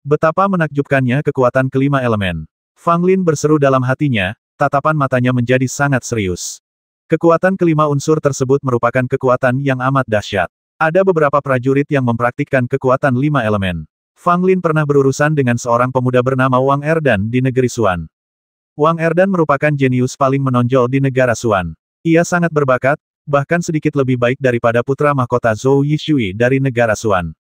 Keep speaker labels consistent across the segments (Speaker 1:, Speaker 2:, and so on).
Speaker 1: Betapa menakjubkannya kekuatan kelima elemen. Fang Lin berseru dalam hatinya, tatapan matanya menjadi sangat serius. Kekuatan kelima unsur tersebut merupakan kekuatan yang amat dahsyat. Ada beberapa prajurit yang mempraktikkan kekuatan lima elemen. Fang Lin pernah berurusan dengan seorang pemuda bernama Wang Erdan di negeri Xuan. Wang Erdan merupakan jenius paling menonjol di negara Xuan. Ia sangat berbakat, bahkan sedikit lebih baik daripada putra mahkota Zhou Yishui dari negara Xuan.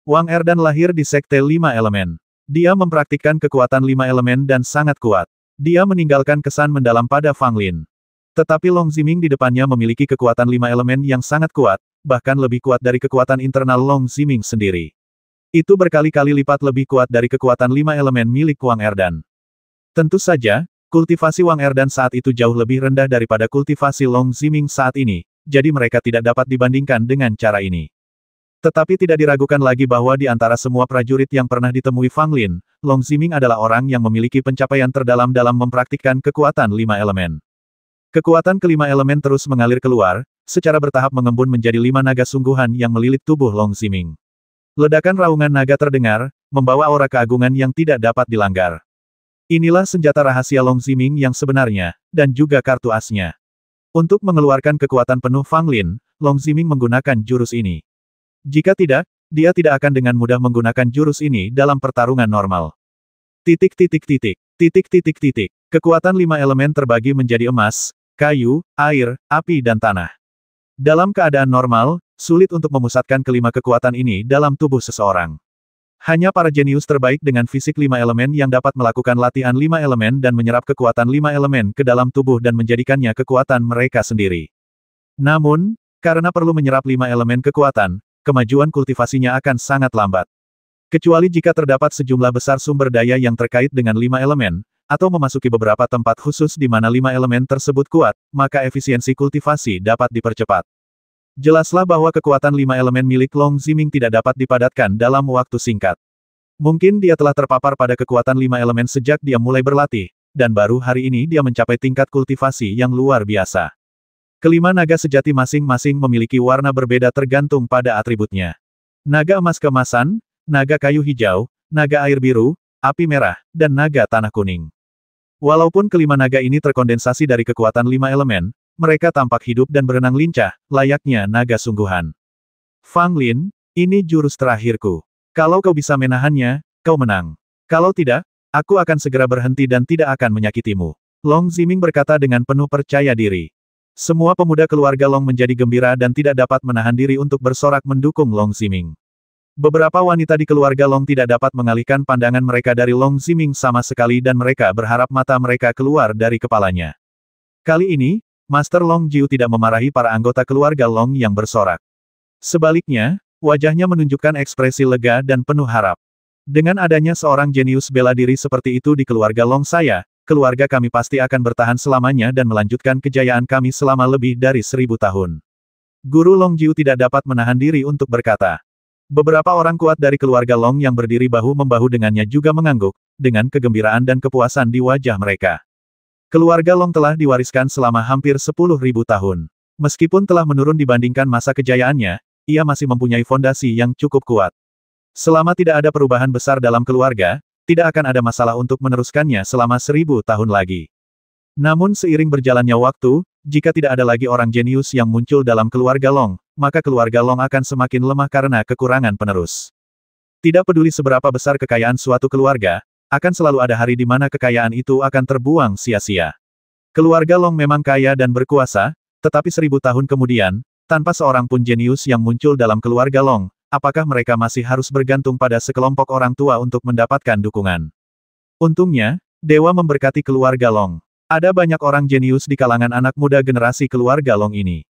Speaker 1: Wang Erdan lahir di Sekte Lima Elemen. Dia mempraktikkan kekuatan lima elemen dan sangat kuat. Dia meninggalkan kesan mendalam pada Fang Lin. Tetapi Long Ziming di depannya memiliki kekuatan lima elemen yang sangat kuat, bahkan lebih kuat dari kekuatan internal Long Ziming sendiri. Itu berkali-kali lipat lebih kuat dari kekuatan lima elemen milik Wang Erdan. Tentu saja, kultivasi Wang Erdan saat itu jauh lebih rendah daripada kultivasi Long Ziming saat ini, jadi mereka tidak dapat dibandingkan dengan cara ini. Tetapi tidak diragukan lagi bahwa di antara semua prajurit yang pernah ditemui Fang Lin, Long Ziming adalah orang yang memiliki pencapaian terdalam dalam mempraktikkan kekuatan lima elemen. Kekuatan kelima elemen terus mengalir keluar, secara bertahap mengembun menjadi lima naga sungguhan yang melilit tubuh Long Ziming. Ledakan raungan naga terdengar, membawa aura keagungan yang tidak dapat dilanggar. Inilah senjata rahasia Long Ziming yang sebenarnya, dan juga kartu asnya. Untuk mengeluarkan kekuatan penuh Fang Lin, Long Ziming menggunakan jurus ini. Jika tidak, dia tidak akan dengan mudah menggunakan jurus ini dalam pertarungan normal. Kekuatan lima elemen terbagi menjadi emas, kayu, air, api dan tanah. Dalam keadaan normal, sulit untuk memusatkan kelima kekuatan ini dalam tubuh seseorang. Hanya para jenius terbaik dengan fisik lima elemen yang dapat melakukan latihan lima elemen dan menyerap kekuatan lima elemen ke dalam tubuh dan menjadikannya kekuatan mereka sendiri. Namun, karena perlu menyerap lima elemen kekuatan, kemajuan kultivasinya akan sangat lambat. Kecuali jika terdapat sejumlah besar sumber daya yang terkait dengan lima elemen, atau memasuki beberapa tempat khusus di mana lima elemen tersebut kuat, maka efisiensi kultivasi dapat dipercepat. Jelaslah bahwa kekuatan lima elemen milik Long Ziming tidak dapat dipadatkan dalam waktu singkat. Mungkin dia telah terpapar pada kekuatan lima elemen sejak dia mulai berlatih, dan baru hari ini dia mencapai tingkat kultivasi yang luar biasa. Kelima naga sejati masing-masing memiliki warna berbeda tergantung pada atributnya. Naga emas keemasan, naga kayu hijau, naga air biru, api merah, dan naga tanah kuning. Walaupun kelima naga ini terkondensasi dari kekuatan lima elemen, mereka tampak hidup dan berenang lincah, layaknya naga sungguhan. Fang Lin, ini jurus terakhirku. Kalau kau bisa menahannya, kau menang. Kalau tidak, aku akan segera berhenti dan tidak akan menyakitimu. Long Ziming berkata dengan penuh percaya diri. Semua pemuda keluarga Long menjadi gembira dan tidak dapat menahan diri untuk bersorak mendukung Long Ziming. Beberapa wanita di keluarga Long tidak dapat mengalihkan pandangan mereka dari Long Ziming sama sekali dan mereka berharap mata mereka keluar dari kepalanya. Kali ini, Master Long Jiu tidak memarahi para anggota keluarga Long yang bersorak. Sebaliknya, wajahnya menunjukkan ekspresi lega dan penuh harap. Dengan adanya seorang jenius bela diri seperti itu di keluarga Long saya, keluarga kami pasti akan bertahan selamanya dan melanjutkan kejayaan kami selama lebih dari 1000 tahun. Guru Long Jiu tidak dapat menahan diri untuk berkata. Beberapa orang kuat dari keluarga Long yang berdiri bahu-membahu dengannya juga mengangguk, dengan kegembiraan dan kepuasan di wajah mereka. Keluarga Long telah diwariskan selama hampir 10.000 tahun. Meskipun telah menurun dibandingkan masa kejayaannya, ia masih mempunyai fondasi yang cukup kuat. Selama tidak ada perubahan besar dalam keluarga, tidak akan ada masalah untuk meneruskannya selama 1000 tahun lagi. Namun seiring berjalannya waktu, jika tidak ada lagi orang jenius yang muncul dalam keluarga Long, maka keluarga Long akan semakin lemah karena kekurangan penerus. Tidak peduli seberapa besar kekayaan suatu keluarga, akan selalu ada hari di mana kekayaan itu akan terbuang sia-sia. Keluarga Long memang kaya dan berkuasa, tetapi 1000 tahun kemudian, tanpa seorang pun jenius yang muncul dalam keluarga Long, apakah mereka masih harus bergantung pada sekelompok orang tua untuk mendapatkan dukungan? Untungnya, Dewa memberkati keluarga Long. Ada banyak orang jenius di kalangan anak muda generasi keluarga Long ini.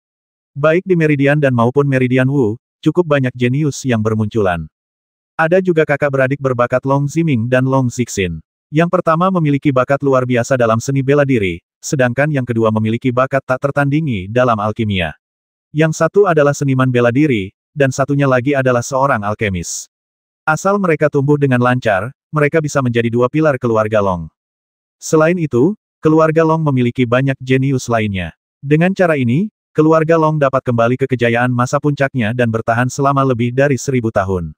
Speaker 1: Baik di Meridian dan maupun Meridian Wu, cukup banyak jenius yang bermunculan. Ada juga kakak beradik berbakat Long Ziming dan Long Zixin. Yang pertama memiliki bakat luar biasa dalam seni bela diri, sedangkan yang kedua memiliki bakat tak tertandingi dalam alkimia. Yang satu adalah seniman bela diri, dan satunya lagi adalah seorang alkemis. Asal mereka tumbuh dengan lancar, mereka bisa menjadi dua pilar keluarga Long. Selain itu, keluarga Long memiliki banyak jenius lainnya. Dengan cara ini, keluarga Long dapat kembali ke kejayaan masa puncaknya dan bertahan selama lebih dari 1000 tahun.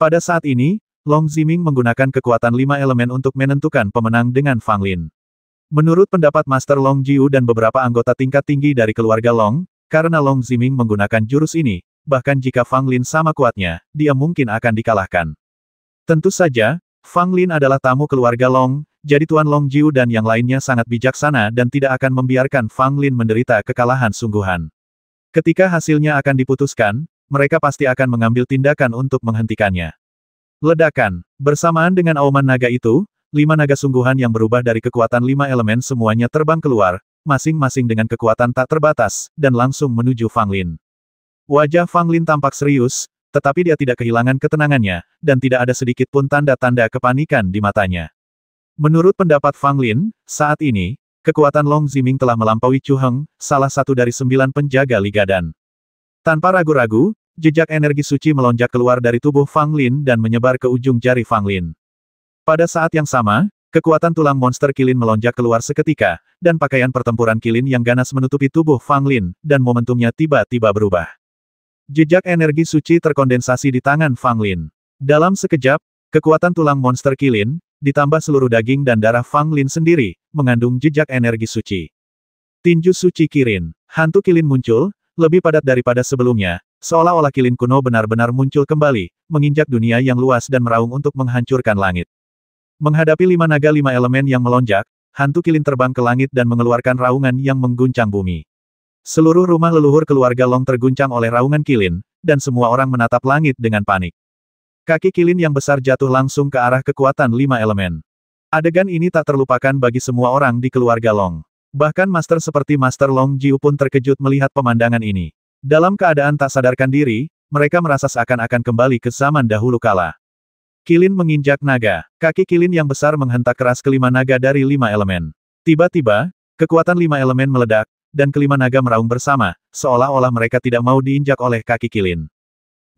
Speaker 1: Pada saat ini, Long Ziming menggunakan kekuatan 5 elemen untuk menentukan pemenang dengan Fang Lin. Menurut pendapat Master Long Jiu dan beberapa anggota tingkat tinggi dari keluarga Long, karena Long Ziming menggunakan jurus ini, bahkan jika Fang Lin sama kuatnya, dia mungkin akan dikalahkan. Tentu saja, Fang Lin adalah tamu keluarga Long, jadi Tuan Long Jiu dan yang lainnya sangat bijaksana dan tidak akan membiarkan Fang Lin menderita kekalahan sungguhan. Ketika hasilnya akan diputuskan, mereka pasti akan mengambil tindakan untuk menghentikannya. Ledakan. Bersamaan dengan auman naga itu, 5 naga sungguhan yang berubah dari kekuatan 5 elemen semuanya terbang keluar, masing-masing dengan kekuatan tak terbatas, dan langsung menuju Fang Lin. Wajah Fang Lin tampak serius, tetapi dia tidak kehilangan ketenangannya, dan tidak ada sedikit pun tanda-tanda kepanikan di matanya. Menurut pendapat Fang Lin, saat ini, kekuatan Long Ziming telah melampaui Chu Heng, salah satu dari 9 penjaga Liga Dan. Tanpa ragu-ragu, jejak energi suci melonjak keluar dari tubuh Fang Lin dan menyebar ke ujung jari Fang Lin. Pada saat yang sama, kekuatan tulang monster kilin melonjak keluar seketika, dan pakaian pertempuran kilin yang ganas menutupi tubuh Fang Lin, dan momentumnya tiba-tiba berubah. Jejak energi suci terkondensasi di tangan Fang Lin. Dalam sekejap, kekuatan tulang monster kilin, ditambah seluruh daging dan darah Fang Lin sendiri, mengandung jejak energi suci. Tinju suci Kirin. Hantu kilin muncul, lebih padat daripada sebelumnya, seolah-olah kilin kuno benar-benar muncul kembali, menginjak dunia yang luas dan meraung untuk menghancurkan langit. Menghadapi 5 naga 5 elemen yang melonjak, hantu kilin terbang ke langit dan mengeluarkan raungan yang mengguncang bumi. Seluruh rumah leluhur keluarga Long terguncang oleh raungan kilin, dan semua orang menatap langit dengan panik. Kaki kilin yang besar jatuh langsung ke arah kekuatan 5 elemen. Adegan ini tak terlupakan bagi semua orang di keluarga Long. Bahkan master seperti Master Long Jiu pun terkejut melihat pemandangan ini. Dalam keadaan tak sadarkan diri, mereka merasa seakan-akan kembali ke zaman dahulu kala. Kilin menginjak naga. Kaki kilin yang besar menghentak keras kelima naga dari 5 elemen. Tiba-tiba, kekuatan 5 elemen meledak, dan kelima naga meraung bersama, seolah-olah mereka tidak mau diinjak oleh kaki kilin.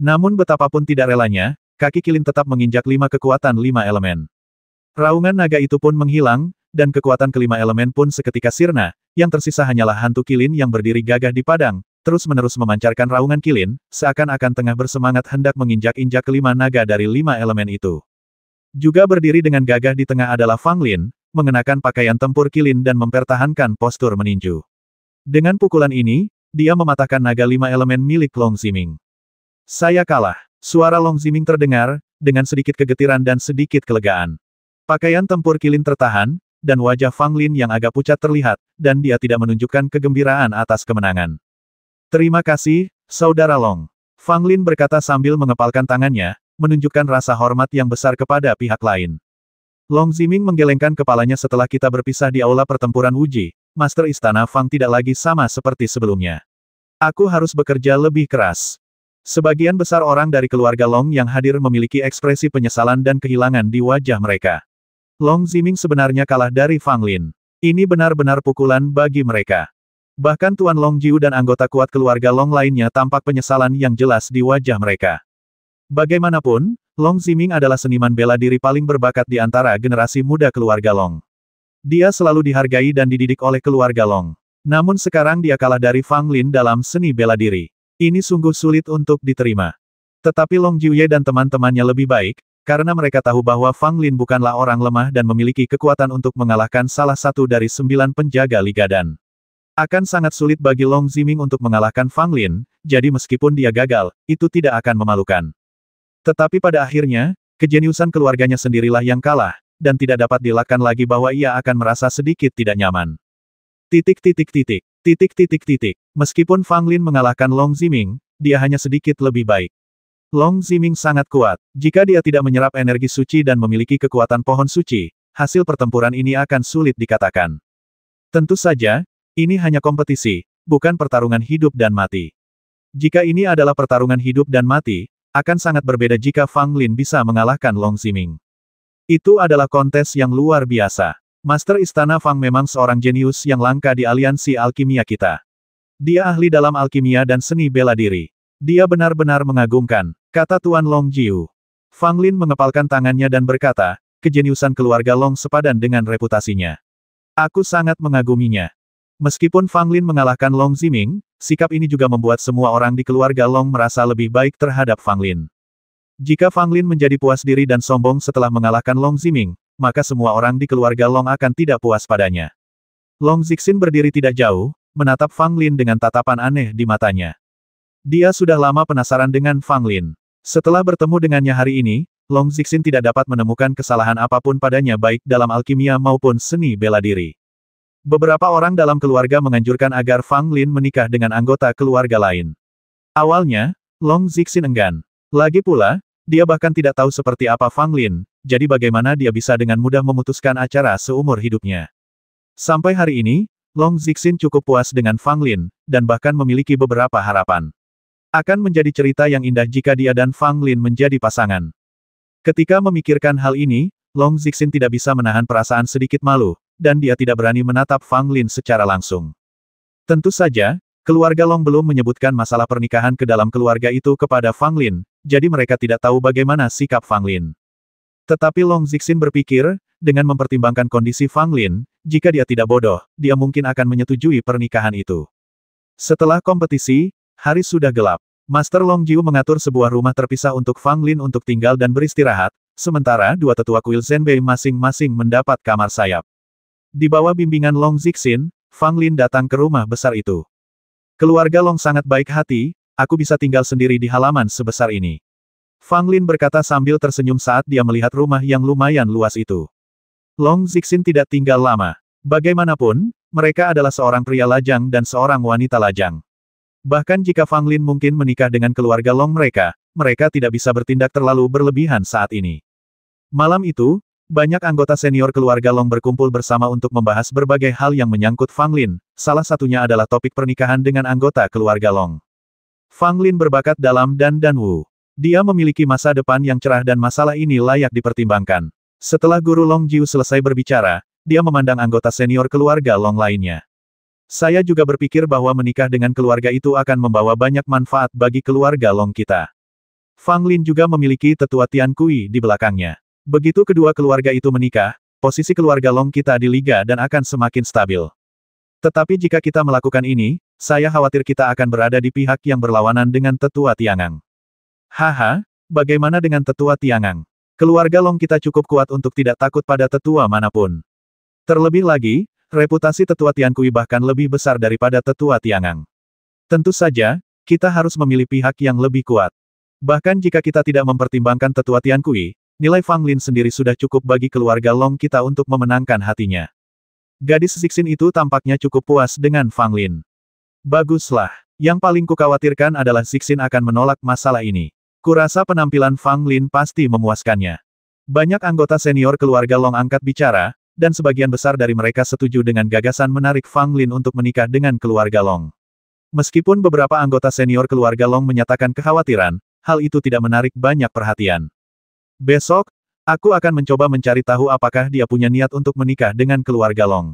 Speaker 1: Namun betapapun tidak relanya, kaki kilin tetap menginjak 5 kekuatan 5 elemen. Raungan naga itu pun menghilang, dan kekuatan kelima elemen pun seketika sirna, yang tersisa hanyalah hantu kilin yang berdiri gagah di padang, terus-menerus memancarkan raungan kilin, seakan-akan tengah bersemangat hendak menginjak-injak kelima naga dari 5 elemen itu. Juga berdiri dengan gagah di tengah adalah Fang Lin, mengenakan pakaian tempur kilin dan mempertahankan postur meninju. Dengan pukulan ini, dia mematahkan naga 5 elemen milik Long Ziming. Saya kalah. Suara Long Ziming terdengar, dengan sedikit kegetiran dan sedikit kelegaan. Pakaian tempur kilin tertahan, dan wajah Fang Lin yang agak pucat terlihat, dan dia tidak menunjukkan kegembiraan atas kemenangan. Terima kasih, Saudara Long. Fang Lin berkata sambil mengepalkan tangannya, menunjukkan rasa hormat yang besar kepada pihak lain. Long Ziming menggelengkan kepalanya setelah kita berpisah di aula pertempuran Wuji. Master Istana Fang tidak lagi sama seperti sebelumnya. Aku harus bekerja lebih keras. Sebagian besar orang dari keluarga Long yang hadir memiliki ekspresi penyesalan dan kehilangan di wajah mereka. Long Ziming sebenarnya kalah dari Fang Lin. Ini benar-benar pukulan bagi mereka. Bahkan Tuan Long Jiu dan anggota kuat keluarga Long lainnya tampak penyesalan yang jelas di wajah mereka. Bagaimanapun, Long Ziming adalah seniman bela diri paling berbakat di antara generasi muda keluarga Long. Dia selalu dihargai dan dididik oleh keluarga Long. Namun sekarang dia kalah dari Fang Lin dalam seni bela diri. Ini sungguh sulit untuk diterima. Tetapi Long Jiuye dan teman-temannya lebih baik, karena mereka tahu bahwa Fang Lin bukanlah orang lemah dan memiliki kekuatan untuk mengalahkan salah satu dari 9 penjaga Liga Dan. Akan sangat sulit bagi Long Ziming untuk mengalahkan Fang Lin, jadi meskipun dia gagal, itu tidak akan memalukan. Tetapi pada akhirnya, kejeniusan keluarganya sendirilah yang kalah, dan tidak dapat dielakkan lagi bahwa ia akan merasa sedikit tidak nyaman. Meskipun Fang Lin mengalahkan Long Ziming, dia hanya sedikit lebih baik. Long Ziming sangat kuat. Jika dia tidak menyerap energi suci dan memiliki kekuatan pohon suci, hasil pertempuran ini akan sulit dikatakan. Tentu saja, ini hanya kompetisi, bukan pertarungan hidup dan mati. Jika ini adalah pertarungan hidup dan mati, akan sangat berbeda jika Fang Lin bisa mengalahkan Long Ziming. Itu adalah kontes yang luar biasa. Master Istana Fang memang seorang jenius yang langka di aliansi alkimia kita. Dia ahli dalam alkimia dan seni bela diri. Dia benar-benar mengagumkan, kata Tuan Long Jiu. Fang Lin mengepalkan tangannya dan berkata, kejeniusan keluarga Long sepadan dengan reputasinya. Aku sangat mengaguminya. Meskipun Fang Lin mengalahkan Long Ziming, sikap ini juga membuat semua orang di keluarga Long merasa lebih baik terhadap Fang Lin. Jika Fang Lin menjadi puas diri dan sombong setelah mengalahkan Long Ziming, maka semua orang di keluarga Long akan tidak puas padanya. Long Zixin berdiri tidak jauh, menatap Fang Lin dengan tatapan aneh di matanya. Dia sudah lama penasaran dengan Fang Lin. Setelah bertemu dengannya hari ini, Long Zixin tidak dapat menemukan kesalahan apapun padanya baik dalam alkimia maupun seni bela diri. Beberapa orang dalam keluarga menganjurkan agar Fang Lin menikah dengan anggota keluarga lain. Awalnya, Long Zixin enggan. Lagi pula, dia bahkan tidak tahu seperti apa Fang Lin, jadi bagaimana dia bisa dengan mudah memutuskan acara seumur hidupnya. Sampai hari ini, Long Zixin cukup puas dengan Fang Lin, dan bahkan memiliki beberapa harapan. Akan menjadi cerita yang indah jika dia dan Fang Lin menjadi pasangan. Ketika memikirkan hal ini, Long Zixin tidak bisa menahan perasaan sedikit malu, dan dia tidak berani menatap Fang Lin secara langsung. Tentu saja, keluarga Long belum menyebutkan masalah pernikahan ke dalam keluarga itu kepada Fang Lin, jadi mereka tidak tahu bagaimana sikap Fang Lin. Tetapi Long Zixin berpikir, dengan mempertimbangkan kondisi Fang Lin, jika dia tidak bodoh, dia mungkin akan menyetujui pernikahan itu. Setelah kompetisi, hari sudah gelap. Master Long Jiu mengatur sebuah rumah terpisah untuk Fang Lin untuk tinggal dan beristirahat, sementara dua tetua kuil Zhenbei masing-masing mendapat kamar sayap. Di bawah bimbingan Long Zixin, Fang Lin datang ke rumah besar itu. Keluarga Long sangat baik hati, aku bisa tinggal sendiri di halaman sebesar ini. Fang Lin berkata sambil tersenyum saat dia melihat rumah yang lumayan luas itu. Long Zixin tidak tinggal lama. Bagaimanapun, mereka adalah seorang pria lajang dan seorang wanita lajang. Bahkan jika Fang Lin mungkin menikah dengan keluarga Long mereka tidak bisa bertindak terlalu berlebihan saat ini. Malam itu, banyak anggota senior keluarga Long berkumpul bersama untuk membahas berbagai hal yang menyangkut Fang Lin, salah satunya adalah topik pernikahan dengan anggota keluarga Long. Fang Lin berbakat dalam Dan Wu. Dia memiliki masa depan yang cerah dan masalah ini layak dipertimbangkan. Setelah guru Long Jiu selesai berbicara, dia memandang anggota senior keluarga Long lainnya. Saya juga berpikir bahwa menikah dengan keluarga itu akan membawa banyak manfaat bagi keluarga Long kita. Fang Lin juga memiliki tetua Tian Kui di belakangnya. Begitu kedua keluarga itu menikah, posisi keluarga Long kita di liga dan akan semakin stabil. Tetapi jika kita melakukan ini, saya khawatir kita akan berada di pihak yang berlawanan dengan tetua Tiangang. Haha, bagaimana dengan tetua Tiangang? Keluarga Long kita cukup kuat untuk tidak takut pada tetua manapun. Terlebih lagi, reputasi tetua Tian Kui bahkan lebih besar daripada tetua Tiangang. Tentu saja, kita harus memilih pihak yang lebih kuat. Bahkan jika kita tidak mempertimbangkan tetua Tian Kui, nilai Fang Lin sendiri sudah cukup bagi keluarga Long kita untuk memenangkan hatinya. Gadis Zixin itu tampaknya cukup puas dengan Fang Lin. Baguslah. Yang paling kukhawatirkan adalah Zixin akan menolak masalah ini. Kurasa penampilan Fang Lin pasti memuaskannya. Banyak anggota senior keluarga Long angkat bicara, dan sebagian besar dari mereka setuju dengan gagasan menarik Fang Lin untuk menikah dengan keluarga Long. Meskipun beberapa anggota senior keluarga Long menyatakan kekhawatiran, hal itu tidak menarik banyak perhatian. Besok, aku akan mencoba mencari tahu apakah dia punya niat untuk menikah dengan keluarga Long.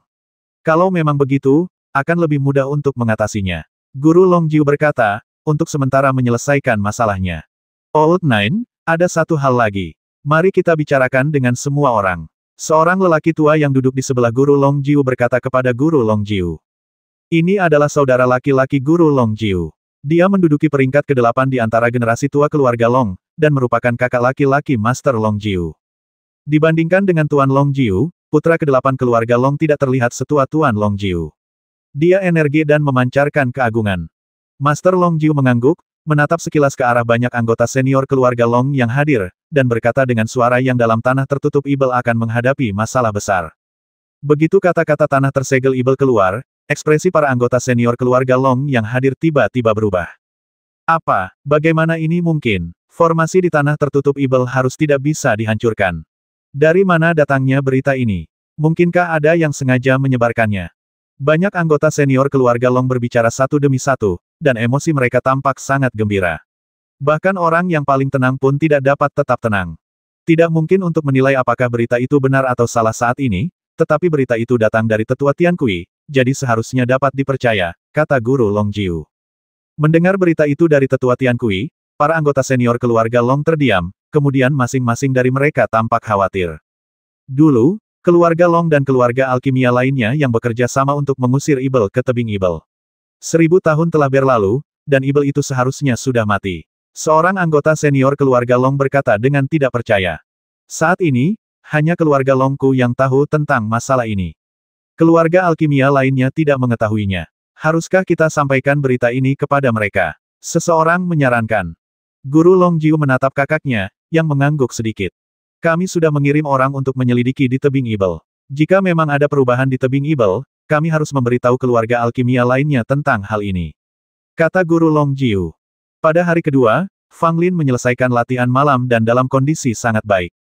Speaker 1: Kalau memang begitu, akan lebih mudah untuk mengatasinya. Guru Long Jiu berkata, untuk sementara menyelesaikan masalahnya. Old Nine, ada satu hal lagi. Mari kita bicarakan dengan semua orang. Seorang lelaki tua yang duduk di sebelah guru Long Jiu berkata kepada guru Long Jiu. Ini adalah saudara laki-laki guru Long Jiu. Dia menduduki peringkat ke-8 di antara generasi tua keluarga Long, dan merupakan kakak laki-laki Master Long Jiu. Dibandingkan dengan Tuan Long Jiu, putra ke-8 keluarga Long tidak terlihat setua Tuan Long Jiu. Dia energi dan memancarkan keagungan. Master Long Jiu mengangguk, menatap sekilas ke arah banyak anggota senior keluarga Long yang hadir, dan berkata dengan suara yang dalam tanah tertutup Ibel akan menghadapi masalah besar. Begitu kata-kata tanah tersegel Ibel keluar, ekspresi para anggota senior keluarga Long yang hadir tiba-tiba berubah. Apa? Bagaimana ini mungkin? Formasi di tanah tertutup Ibel harus tidak bisa dihancurkan. Dari mana datangnya berita ini? Mungkinkah ada yang sengaja menyebarkannya? Banyak anggota senior keluarga Long berbicara satu demi satu, dan emosi mereka tampak sangat gembira. Bahkan orang yang paling tenang pun tidak dapat tetap tenang. Tidak mungkin untuk menilai apakah berita itu benar atau salah saat ini, tetapi berita itu datang dari tetua Tian Kui, jadi seharusnya dapat dipercaya, kata guru Long Jiu. Mendengar berita itu dari tetua Tian Kui, para anggota senior keluarga Long terdiam, kemudian masing-masing dari mereka tampak khawatir. Dulu, keluarga Long dan keluarga alkimia lainnya yang bekerja sama untuk mengusir Ibel ke tebing Ibel. 1000 tahun telah berlalu, dan Ibel itu seharusnya sudah mati. Seorang anggota senior keluarga Long berkata dengan tidak percaya. Saat ini, hanya keluarga Longku yang tahu tentang masalah ini. Keluarga alkimia lainnya tidak mengetahuinya. Haruskah kita sampaikan berita ini kepada mereka? Seseorang menyarankan. Guru Longjiu menatap kakaknya, yang mengangguk sedikit. Kami sudah mengirim orang untuk menyelidiki di tebing Ibel. Jika memang ada perubahan di tebing Ibel, kami harus memberitahu keluarga alkimia lainnya tentang hal ini. Kata Guru Longjiu. Pada hari kedua, Fang Lin menyelesaikan latihan malam dan dalam kondisi sangat baik.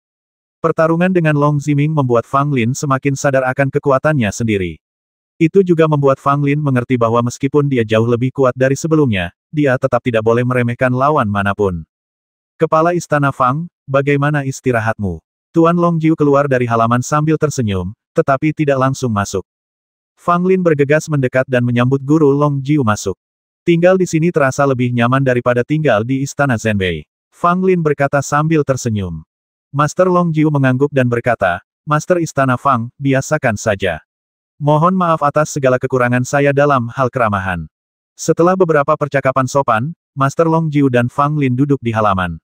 Speaker 1: Pertarungan dengan Long Ziming membuat Fang Lin semakin sadar akan kekuatannya sendiri. Itu juga membuat Fang Lin mengerti bahwa meskipun dia jauh lebih kuat dari sebelumnya, dia tetap tidak boleh meremehkan lawan manapun. Kepala Istana Fang, bagaimana istirahatmu? Tuan Longjiu keluar dari halaman sambil tersenyum, tetapi tidak langsung masuk. Fang Lin bergegas mendekat dan menyambut Guru Longjiu masuk. Tinggal di sini terasa lebih nyaman daripada tinggal di Istana Zhenbei. Fang Lin berkata sambil tersenyum. Master Longjiu mengangguk dan berkata, Master Istana Fang, biasakan saja. Mohon maaf atas segala kekurangan saya dalam hal keramahan. Setelah beberapa percakapan sopan, Master Longjiu dan Fang Lin duduk di halaman.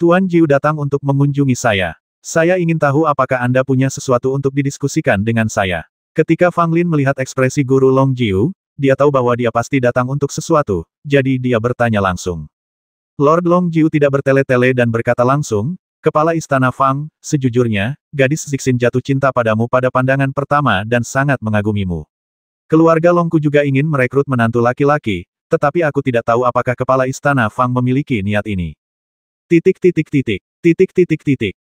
Speaker 1: Tuan Jiu datang untuk mengunjungi saya. Saya ingin tahu apakah Anda punya sesuatu untuk didiskusikan dengan saya. Ketika Fang Lin melihat ekspresi Guru Longjiu, dia tahu bahwa dia pasti datang untuk sesuatu, jadi dia bertanya langsung. Lord Longjiu tidak bertele-tele dan berkata langsung, Kepala Istana Fang, sejujurnya, gadis Zixin jatuh cinta padamu pada pandangan pertama dan sangat mengagumimu. Keluarga Longku juga ingin merekrut menantu laki-laki, tetapi aku tidak tahu apakah Kepala Istana Fang memiliki niat ini.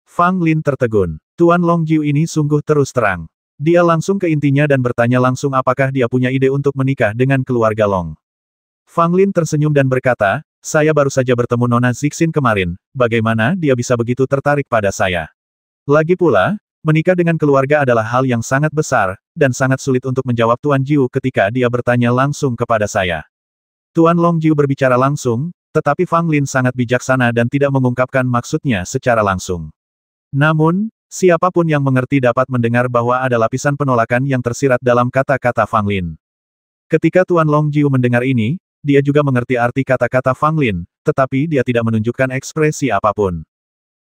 Speaker 1: Fang Lin tertegun. Tuan Longjiu ini sungguh terus terang. Dia langsung ke intinya dan bertanya langsung apakah dia punya ide untuk menikah dengan keluarga Long. Fang Lin tersenyum dan berkata, saya baru saja bertemu Nona Zixin kemarin, bagaimana dia bisa begitu tertarik pada saya? Lagi pula, menikah dengan keluarga adalah hal yang sangat besar, dan sangat sulit untuk menjawab Tuan Jiu ketika dia bertanya langsung kepada saya. Tuan Longjiu berbicara langsung, tetapi Fang Lin sangat bijaksana dan tidak mengungkapkan maksudnya secara langsung. Namun, siapapun yang mengerti dapat mendengar bahwa ada lapisan penolakan yang tersirat dalam kata-kata Fang Lin. Ketika Tuan Longjiu mendengar ini, dia juga mengerti arti kata-kata Fang Lin, tetapi dia tidak menunjukkan ekspresi apapun.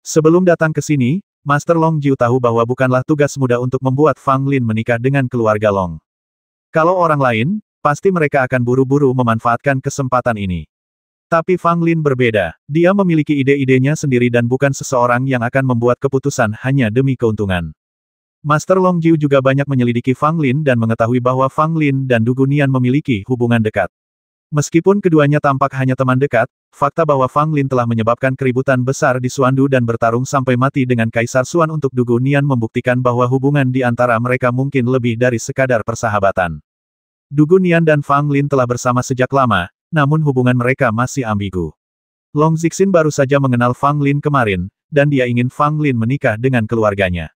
Speaker 1: Sebelum datang ke sini, Master Longjiu tahu bahwa bukanlah tugas mudah untuk membuat Fang Lin menikah dengan keluarga Long. Kalau orang lain, pasti mereka akan buru-buru memanfaatkan kesempatan ini. Tapi Fang Lin berbeda. Dia memiliki ide-idenya sendiri dan bukan seseorang yang akan membuat keputusan hanya demi keuntungan. Master Longjiu juga banyak menyelidiki Fang Lin dan mengetahui bahwa Fang Lin dan Du Guonian memiliki hubungan dekat. Meskipun keduanya tampak hanya teman dekat, fakta bahwa Fang Lin telah menyebabkan keributan besar di Xuandu dan bertarung sampai mati dengan Kaisar Xuan untuk Du Guonian membuktikan bahwa hubungan di antara mereka mungkin lebih dari sekadar persahabatan. Du Guonian dan Fang Lin telah bersama sejak lama, namun hubungan mereka masih ambigu. Long Zixin baru saja mengenal Fang Lin kemarin, dan dia ingin Fang Lin menikah dengan keluarganya.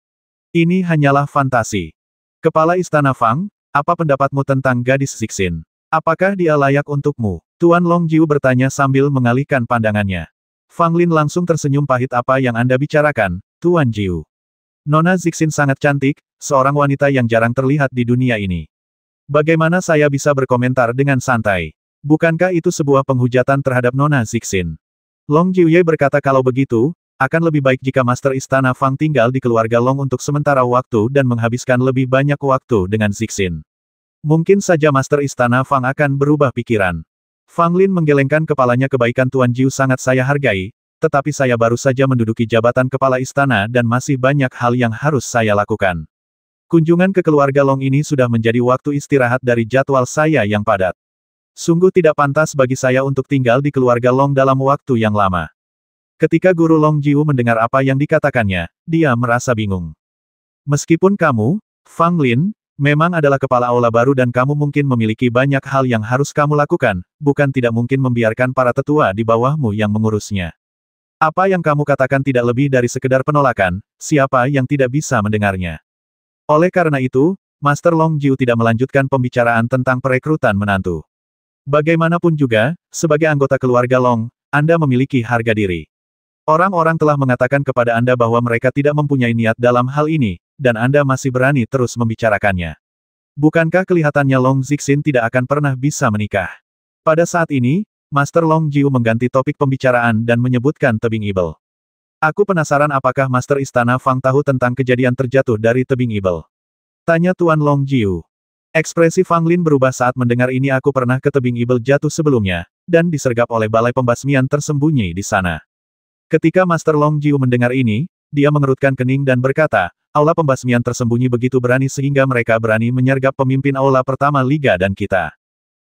Speaker 1: Ini hanyalah fantasi. Kepala Istana Fang, apa pendapatmu tentang gadis Zixin? Apakah dia layak untukmu? Tuan Longjiu bertanya sambil mengalihkan pandangannya. Fang Lin langsung tersenyum pahit apa yang Anda bicarakan, Tuan Jiu. Nona Zixin sangat cantik, seorang wanita yang jarang terlihat di dunia ini. Bagaimana saya bisa berkomentar dengan santai? Bukankah itu sebuah penghujatan terhadap Nona Zixin? Long Jiuye berkata kalau begitu, akan lebih baik jika Master Istana Fang tinggal di keluarga Long untuk sementara waktu dan menghabiskan lebih banyak waktu dengan Zixin. Mungkin saja Master Istana Fang akan berubah pikiran. Fang Lin menggelengkan kepalanya kebaikan Tuan Jiu sangat saya hargai, tetapi saya baru saja menduduki jabatan kepala istana dan masih banyak hal yang harus saya lakukan. Kunjungan ke keluarga Long ini sudah menjadi waktu istirahat dari jadwal saya yang padat. Sungguh tidak pantas bagi saya untuk tinggal di keluarga Long dalam waktu yang lama. Ketika Guru Longjiu mendengar apa yang dikatakannya, dia merasa bingung. Meskipun kamu, Fang Lin, memang adalah kepala aula baru dan kamu mungkin memiliki banyak hal yang harus kamu lakukan, bukan tidak mungkin membiarkan para tetua di bawahmu yang mengurusnya. Apa yang kamu katakan tidak lebih dari sekedar penolakan, siapa yang tidak bisa mendengarnya. Oleh karena itu, Master Longjiu tidak melanjutkan pembicaraan tentang perekrutan menantu. Bagaimanapun juga, sebagai anggota keluarga Long, Anda memiliki harga diri. Orang-orang telah mengatakan kepada Anda bahwa mereka tidak mempunyai niat dalam hal ini, dan Anda masih berani terus membicarakannya. Bukankah kelihatannya Long Zixin tidak akan pernah bisa menikah? Pada saat ini, Master Long Jiu mengganti topik pembicaraan dan menyebutkan tebing Ibel. Aku penasaran apakah Master Istana Fang tahu tentang kejadian terjatuh dari tebing Ibel. Tanya Tuan Long Jiu. Ekspresi Fang Lin berubah saat mendengar ini. Aku pernah ke tebing Ibel jatuh sebelumnya, dan disergap oleh balai pembasmian tersembunyi di sana. Ketika Master Long Jiu mendengar ini, dia mengerutkan kening dan berkata, aula pembasmian tersembunyi begitu berani sehingga mereka berani menyergap pemimpin aula pertama Liga dan kita.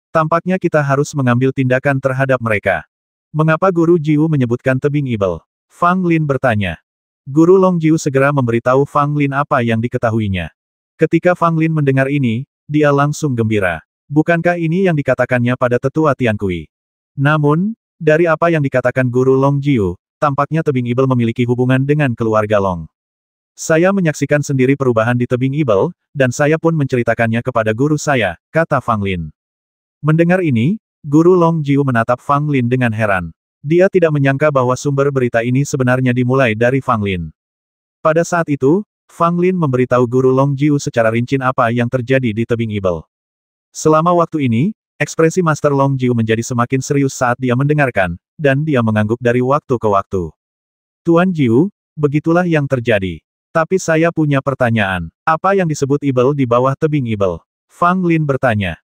Speaker 1: Tampaknya kita harus mengambil tindakan terhadap mereka. Mengapa Guru Jiu menyebutkan tebing Ibel? Fang Lin bertanya. Guru Long Jiu segera memberitahu Fang Lin apa yang diketahuinya. Ketika Fang Lin mendengar ini, dia langsung gembira. Bukankah ini yang dikatakannya pada tetua Tiankui? Namun, dari apa yang dikatakan Guru Long Jiu, tampaknya tebing Ibel memiliki hubungan dengan keluarga Long. Saya menyaksikan sendiri perubahan di tebing Ibel, dan saya pun menceritakannya kepada guru saya, kata Fang Lin. Mendengar ini, Guru Long Jiu menatap Fang Lin dengan heran. Dia tidak menyangka bahwa sumber berita ini sebenarnya dimulai dari Fang Lin. Pada saat itu, Fang Lin memberitahu Guru Long Jiu secara rinci apa yang terjadi di tebing Ibel. Selama waktu ini, ekspresi Master Long Jiu menjadi semakin serius saat dia mendengarkan, dan dia mengangguk dari waktu ke waktu. Tuan Jiu, begitulah yang terjadi. Tapi saya punya pertanyaan. Apa yang disebut Ibel di bawah tebing Ibel? Fang Lin bertanya.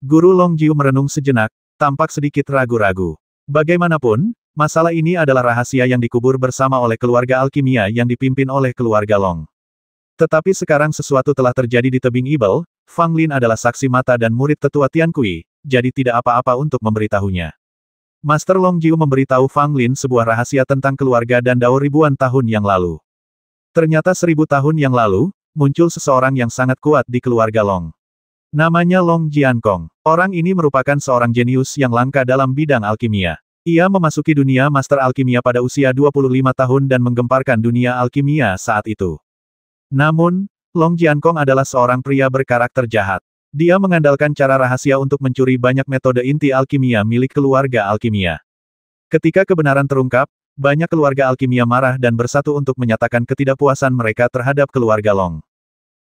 Speaker 1: Guru Long Jiu merenung sejenak, tampak sedikit ragu-ragu. Bagaimanapun, masalah ini adalah rahasia yang dikubur bersama oleh keluarga alkimia yang dipimpin oleh keluarga Long. Tetapi sekarang sesuatu telah terjadi di tebing Ibel, Fang Lin adalah saksi mata dan murid tetua Tiankui, jadi tidak apa-apa untuk memberitahunya. Master Long Jiu memberitahu Fang Lin sebuah rahasia tentang keluarga dan Dao ribuan tahun yang lalu. Ternyata 1000 tahun yang lalu, muncul seseorang yang sangat kuat di keluarga Long. Namanya Long Jiankong. Orang ini merupakan seorang jenius yang langka dalam bidang alkimia. Ia memasuki dunia master alkimia pada usia 25 tahun dan menggemparkan dunia alkimia saat itu. Namun, Long Jiankong adalah seorang pria berkarakter jahat. Dia mengandalkan cara rahasia untuk mencuri banyak metode inti alkimia milik keluarga alkimia. Ketika kebenaran terungkap, banyak keluarga alkimia marah dan bersatu untuk menyatakan ketidakpuasan mereka terhadap keluarga Long.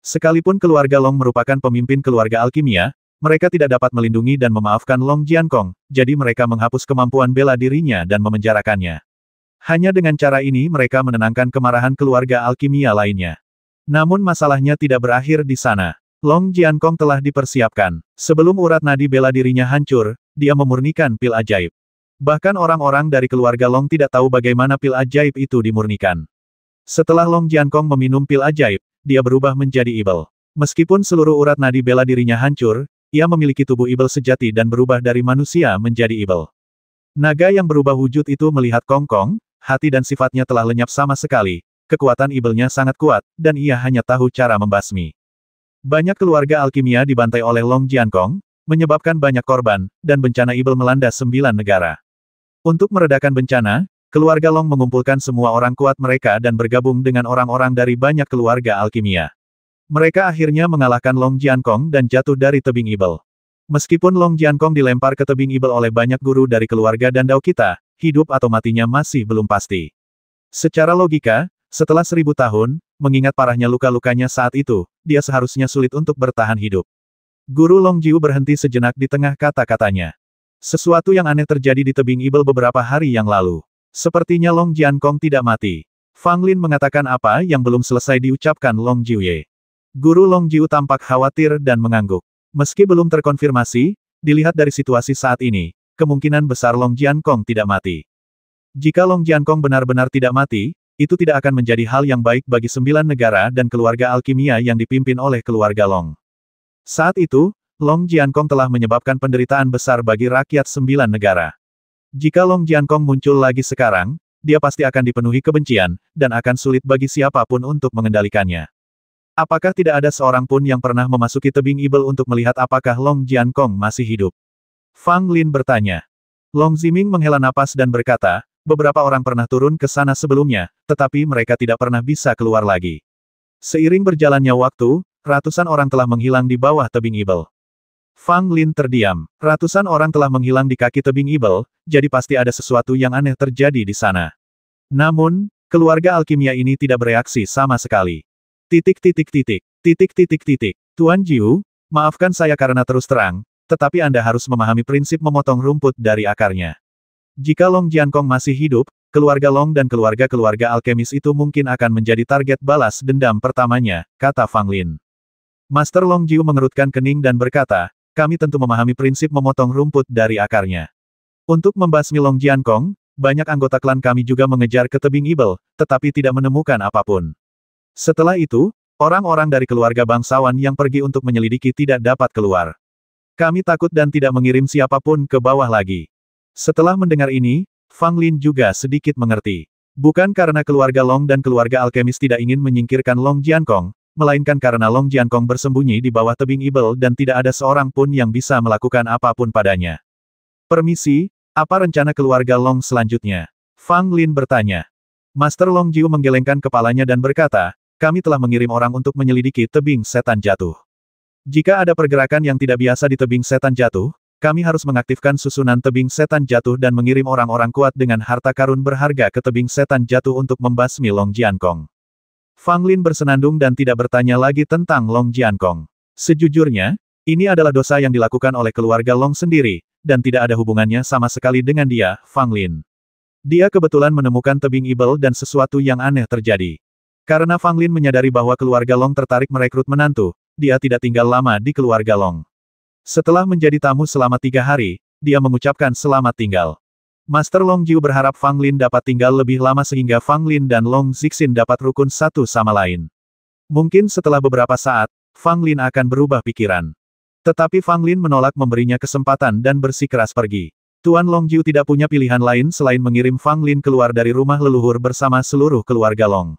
Speaker 1: Sekalipun keluarga Long merupakan pemimpin keluarga alkimia, mereka tidak dapat melindungi dan memaafkan Long Jiankong, jadi mereka menghapus kemampuan bela dirinya dan memenjarakannya. Hanya dengan cara ini mereka menenangkan kemarahan keluarga alkimia lainnya. Namun masalahnya tidak berakhir di sana. Long Jiankong telah dipersiapkan. Sebelum urat nadi bela dirinya hancur, dia memurnikan pil ajaib. Bahkan orang-orang dari keluarga Long tidak tahu bagaimana pil ajaib itu dimurnikan. Setelah Long Jiankong meminum pil ajaib, dia berubah menjadi Ibel. Meskipun seluruh urat nadi bela dirinya hancur, ia memiliki tubuh Ibel sejati dan berubah dari manusia menjadi Ibel. Naga yang berubah wujud itu melihat Kong Kong, hati dan sifatnya telah lenyap sama sekali, kekuatan Ibelnya sangat kuat, dan ia hanya tahu cara membasmi. Banyak keluarga alkimia dibantai oleh Long Jiankong, menyebabkan banyak korban, dan bencana Ibel melanda 9 negara. Untuk meredakan bencana, keluarga Long mengumpulkan semua orang kuat mereka dan bergabung dengan orang-orang dari banyak keluarga alkimia. Mereka akhirnya mengalahkan Long Jiankong dan jatuh dari tebing Ibel. Meskipun Long Jiankong dilempar ke tebing Ibel oleh banyak guru dari keluarga dan Dao kita, hidup atau matinya masih belum pasti. Secara logika, setelah 1000 tahun, mengingat parahnya luka-lukanya saat itu, dia seharusnya sulit untuk bertahan hidup. Guru Long Jiu berhenti sejenak di tengah kata-katanya. Sesuatu yang aneh terjadi di tebing Ibel beberapa hari yang lalu. Sepertinya Long Jiankong tidak mati. Fang Lin mengatakan apa yang belum selesai diucapkan Long Jiuye. Guru Long Jiu tampak khawatir dan mengangguk. Meski belum terkonfirmasi, dilihat dari situasi saat ini, kemungkinan besar Long Jiankong tidak mati. Jika Long Jiankong benar-benar tidak mati, itu tidak akan menjadi hal yang baik bagi 9 negara dan keluarga alkimia yang dipimpin oleh keluarga Long. Saat itu, Long Jiankong telah menyebabkan penderitaan besar bagi rakyat 9 negara. Jika Long Jiankong muncul lagi sekarang, dia pasti akan dipenuhi kebencian, dan akan sulit bagi siapapun untuk mengendalikannya. Apakah tidak ada seorang pun yang pernah memasuki tebing Ibel untuk melihat apakah Long Jiankong masih hidup? Fang Lin bertanya. Long Ziming menghela napas dan berkata, beberapa orang pernah turun ke sana sebelumnya, tetapi mereka tidak pernah bisa keluar lagi. Seiring berjalannya waktu, ratusan orang telah menghilang di bawah tebing Ibel. Fang Lin terdiam. Ratusan orang telah menghilang di kaki tebing Ibel, jadi pasti ada sesuatu yang aneh terjadi di sana. Namun, keluarga alkimia ini tidak bereaksi sama sekali. Tuan Jiu, maafkan saya karena terus terang, tetapi Anda harus memahami prinsip memotong rumput dari akarnya. Jika Long Jiankong masih hidup, keluarga Long dan keluarga-keluarga alkemis itu mungkin akan menjadi target balas dendam pertamanya, kata Fang Lin. Master Long Jiu mengerutkan kening dan berkata, kami tentu memahami prinsip memotong rumput dari akarnya. Untuk membasmi Long Jiankong, banyak anggota klan kami juga mengejar ke tebing Ibel, tetapi tidak menemukan apapun. Setelah itu, orang-orang dari keluarga bangsawan yang pergi untuk menyelidiki tidak dapat keluar. Kami takut dan tidak mengirim siapapun ke bawah lagi. Setelah mendengar ini, Fang Lin juga sedikit mengerti. Bukan karena keluarga Long dan keluarga alkemis tidak ingin menyingkirkan Long Jiankong, melainkan karena Long Jiankong bersembunyi di bawah tebing Ibel dan tidak ada seorang pun yang bisa melakukan apapun padanya. Permisi, apa rencana keluarga Long selanjutnya? Fang Lin bertanya. Master Long Jiu menggelengkan kepalanya dan berkata, kami telah mengirim orang untuk menyelidiki tebing setan jatuh. Jika ada pergerakan yang tidak biasa di tebing setan jatuh, kami harus mengaktifkan susunan tebing setan jatuh dan mengirim orang-orang kuat dengan harta karun berharga ke tebing setan jatuh untuk membasmi Long Jiankong. Fang Lin bersenandung dan tidak bertanya lagi tentang Long Jiankong. Sejujurnya, ini adalah dosa yang dilakukan oleh keluarga Long sendiri, dan tidak ada hubungannya sama sekali dengan dia, Fang Lin. Dia kebetulan menemukan tebing Ibel dan sesuatu yang aneh terjadi. Karena Fang Lin menyadari bahwa keluarga Long tertarik merekrut menantu, dia tidak tinggal lama di keluarga Long. Setelah menjadi tamu selama 3 hari, dia mengucapkan selamat tinggal. Master Long Jiu berharap Fang Lin dapat tinggal lebih lama sehingga Fang Lin dan Long Zixin dapat rukun satu sama lain. Mungkin setelah beberapa saat, Fang Lin akan berubah pikiran. Tetapi Fang Lin menolak memberinya kesempatan dan bersikeras pergi. Tuan Long Jiu tidak punya pilihan lain selain mengirim Fang Lin keluar dari rumah leluhur bersama seluruh keluarga Long.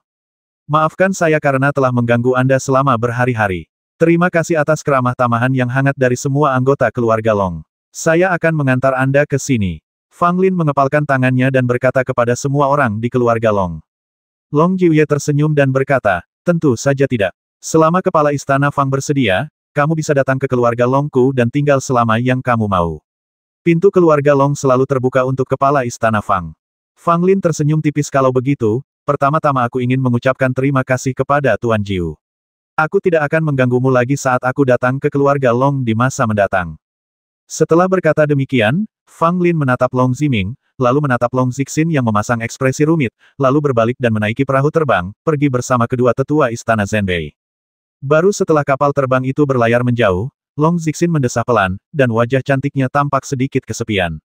Speaker 1: Maafkan saya karena telah mengganggu Anda selama berhari-hari. Terima kasih atas keramah tamahan yang hangat dari semua anggota keluarga Long. Saya akan mengantar Anda ke sini. Fang Lin mengepalkan tangannya dan berkata kepada semua orang di keluarga Long. Long Jiuye tersenyum dan berkata, tentu saja tidak. Selama kepala istana Fang bersedia, kamu bisa datang ke keluarga Longku dan tinggal selama yang kamu mau. Pintu keluarga Long selalu terbuka untuk kepala istana Fang. Fang Lin tersenyum tipis kalau begitu, pertama-tama aku ingin mengucapkan terima kasih kepada Tuan Jiu. Aku tidak akan mengganggumu lagi saat aku datang ke keluarga Long di masa mendatang. Setelah berkata demikian, Fang Lin menatap Long Ziming, lalu menatap Long Zixin yang memasang ekspresi rumit, lalu berbalik dan menaiki perahu terbang, pergi bersama kedua tetua istana Zhenbei. Baru setelah kapal terbang itu berlayar menjauh, Long Zixin mendesah pelan, dan wajah cantiknya tampak sedikit kesepian.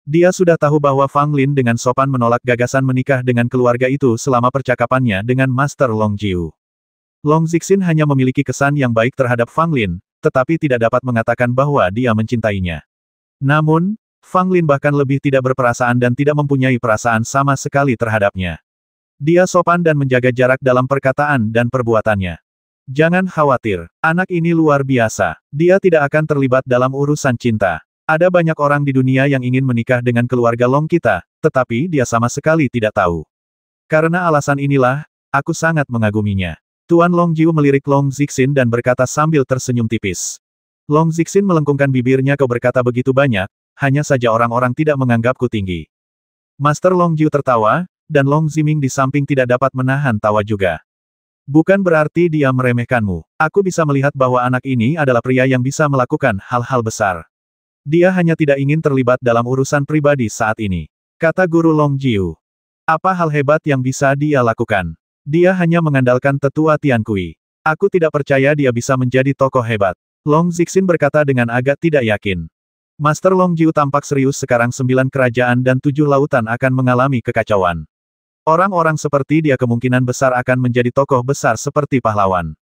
Speaker 1: Dia sudah tahu bahwa Fang Lin dengan sopan menolak gagasan menikah dengan keluarga itu selama percakapannya dengan Master Long Jiu. Long Zixin hanya memiliki kesan yang baik terhadap Fang Lin, tetapi tidak dapat mengatakan bahwa dia mencintainya. Namun, Fang Lin bahkan lebih tidak berperasaan dan tidak mempunyai perasaan sama sekali terhadapnya. Dia sopan dan menjaga jarak dalam perkataan dan perbuatannya. Jangan khawatir, anak ini luar biasa. Dia tidak akan terlibat dalam urusan cinta. Ada banyak orang di dunia yang ingin menikah dengan keluarga Long kita, tetapi dia sama sekali tidak tahu. Karena alasan inilah, aku sangat mengaguminya. Tuan Long Jiu melirik Long Zixin dan berkata sambil tersenyum tipis. Long Zixin melengkungkan bibirnya, kau berkata begitu banyak, hanya saja orang-orang tidak menganggapku tinggi. Master Long Jiu tertawa, dan Long Ziming di samping tidak dapat menahan tawa juga. Bukan berarti dia meremehkanmu. Aku bisa melihat bahwa anak ini adalah pria yang bisa melakukan hal-hal besar. Dia hanya tidak ingin terlibat dalam urusan pribadi saat ini. Kata guru Long Jiu. Apa hal hebat yang bisa dia lakukan? Dia hanya mengandalkan tetua Tiankui. Aku tidak percaya dia bisa menjadi tokoh hebat. Long Zixin berkata dengan agak tidak yakin. Master Long Jiu tampak serius sekarang 9 kerajaan dan 7 lautan akan mengalami kekacauan. Orang-orang seperti dia kemungkinan besar akan menjadi tokoh besar seperti pahlawan.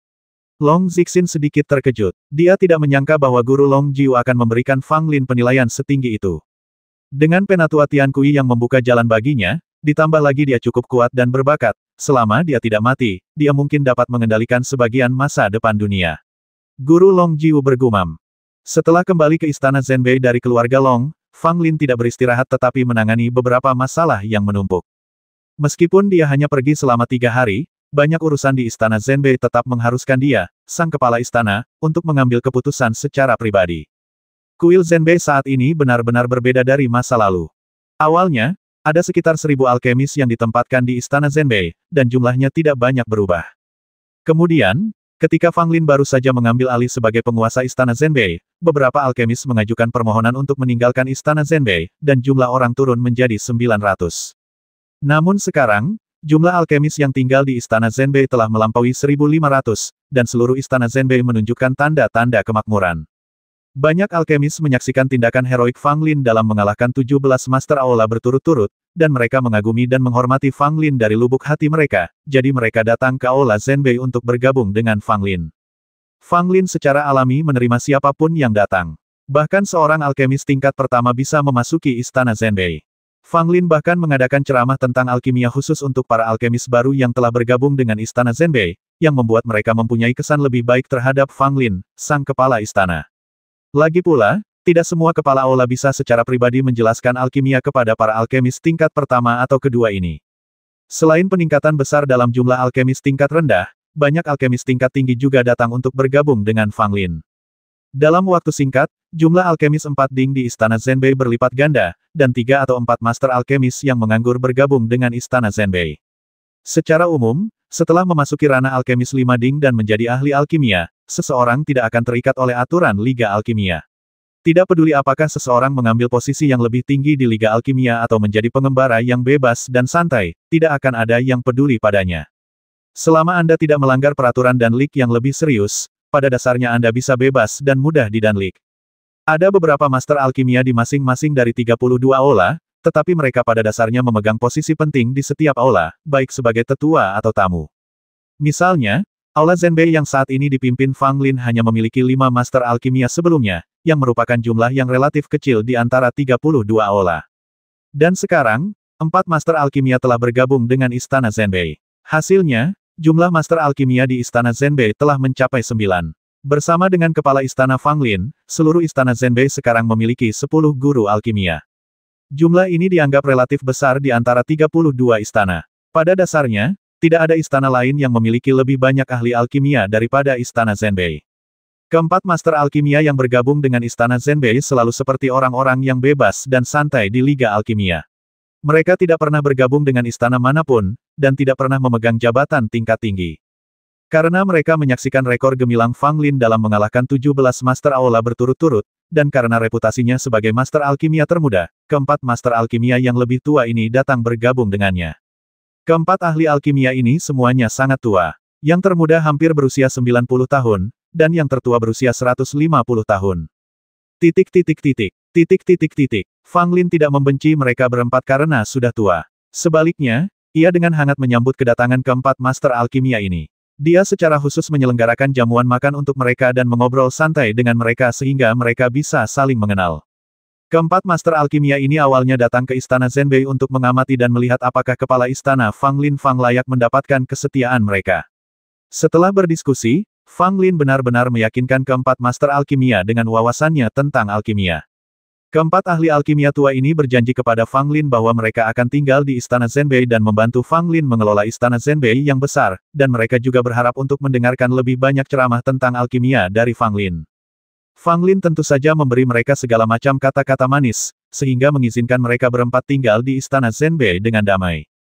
Speaker 1: Long Zixin sedikit terkejut. Dia tidak menyangka bahwa guru Long Jiu akan memberikan Fang Lin penilaian setinggi itu. Dengan penatua Tiankui yang membuka jalan baginya, ditambah lagi dia cukup kuat dan berbakat, selama dia tidak mati, dia mungkin dapat mengendalikan sebagian masa depan dunia. Guru Long Jiu bergumam. Setelah kembali ke istana Zhenbei dari keluarga Long, Fang Lin tidak beristirahat tetapi menangani beberapa masalah yang menumpuk. Meskipun dia hanya pergi selama 3 hari, banyak urusan di istana Zhenbei tetap mengharuskan dia, sang kepala istana, untuk mengambil keputusan secara pribadi. Kuil Zhenbei saat ini benar-benar berbeda dari masa lalu. Awalnya, ada sekitar 1000 alkemis yang ditempatkan di istana Zhenbei, dan jumlahnya tidak banyak berubah. Kemudian, Ketika Fang Lin baru saja mengambil alih sebagai penguasa Istana Zhenbei, beberapa alkemis mengajukan permohonan untuk meninggalkan Istana Zhenbei, dan jumlah orang turun menjadi 900. Namun sekarang, jumlah alkemis yang tinggal di Istana Zhenbei telah melampaui 1.500, dan seluruh Istana Zhenbei menunjukkan tanda-tanda kemakmuran. Banyak alkemis menyaksikan tindakan heroik Fang Lin dalam mengalahkan 17 Master Aula berturut-turut, dan mereka mengagumi dan menghormati Fang Lin dari lubuk hati mereka, jadi mereka datang ke Aula Zhenbei untuk bergabung dengan Fang Lin. Fang Lin secara alami menerima siapapun yang datang. Bahkan seorang alkemis tingkat pertama bisa memasuki Istana Zhenbei. Fang Lin bahkan mengadakan ceramah tentang alkimia khusus untuk para alkemis baru yang telah bergabung dengan Istana Zhenbei, yang membuat mereka mempunyai kesan lebih baik terhadap Fang Lin, sang kepala istana. Lagi pula, tidak semua kepala aula bisa secara pribadi menjelaskan alkimia kepada para alkemis tingkat pertama atau kedua ini. Selain peningkatan besar dalam jumlah alkemis tingkat rendah, banyak alkemis tingkat tinggi juga datang untuk bergabung dengan Fang Lin. Dalam waktu singkat, jumlah alkemis 4 ding di Istana Zhenbei berlipat ganda, dan 3 atau 4 master alkemis yang menganggur bergabung dengan Istana Zhenbei. Secara umum, setelah memasuki ranah alkemis 5 ding dan menjadi ahli alkimia, seseorang tidak akan terikat oleh aturan Liga Alkimia. Tidak peduli apakah seseorang mengambil posisi yang lebih tinggi di Liga Alkimia atau menjadi pengembara yang bebas dan santai, tidak akan ada yang peduli padanya. Selama Anda tidak melanggar peraturan Danlik yang lebih serius, pada dasarnya Anda bisa bebas dan mudah di Danlik. Ada beberapa master alkimia di masing-masing dari 32 aula, tetapi mereka pada dasarnya memegang posisi penting di setiap aula, baik sebagai tetua atau tamu. Misalnya, Aula Zhenbei yang saat ini dipimpin Fang Lin hanya memiliki 5 master alkimia sebelumnya, yang merupakan jumlah yang relatif kecil di antara 32 aula. Dan sekarang, 4 master alkimia telah bergabung dengan Istana Zhenbei. Hasilnya, jumlah master alkimia di Istana Zhenbei telah mencapai 9. Bersama dengan kepala istana Fang Lin, seluruh Istana Zhenbei sekarang memiliki 10 guru alkimia. Jumlah ini dianggap relatif besar di antara 32 istana. Pada dasarnya, tidak ada istana lain yang memiliki lebih banyak ahli alkimia daripada Istana Zhenbei. Keempat master alkimia yang bergabung dengan Istana Zhenbei selalu seperti orang-orang yang bebas dan santai di Liga Alkimia. Mereka tidak pernah bergabung dengan istana manapun, dan tidak pernah memegang jabatan tingkat tinggi. Karena mereka menyaksikan rekor gemilang Fang Lin dalam mengalahkan 17 master aula berturut-turut, dan karena reputasinya sebagai master alkimia termuda, keempat master alkimia yang lebih tua ini datang bergabung dengannya. Keempat ahli alkimia ini semuanya sangat tua. Yang termuda hampir berusia 90 tahun, dan yang tertua berusia 150 tahun. Fang Lin tidak membenci mereka berempat karena sudah tua. Sebaliknya, ia dengan hangat menyambut kedatangan keempat master alkimia ini. Dia secara khusus menyelenggarakan jamuan makan untuk mereka dan mengobrol santai dengan mereka sehingga mereka bisa saling mengenal. Keempat master alkimia ini awalnya datang ke Istana Zhenbei untuk mengamati dan melihat apakah kepala istana Fang Lin Fang layak mendapatkan kesetiaan mereka. Setelah berdiskusi, Fang Lin benar-benar meyakinkan keempat master alkimia dengan wawasannya tentang alkimia. Keempat ahli alkimia tua ini berjanji kepada Fang Lin bahwa mereka akan tinggal di Istana Zhenbei dan membantu Fang Lin mengelola Istana Zhenbei yang besar, dan mereka juga berharap untuk mendengarkan lebih banyak ceramah tentang alkimia dari Fang Lin. Fang Lin tentu saja memberi mereka segala macam kata-kata manis, sehingga mengizinkan mereka berempat tinggal di Istana Zhenbei dengan damai.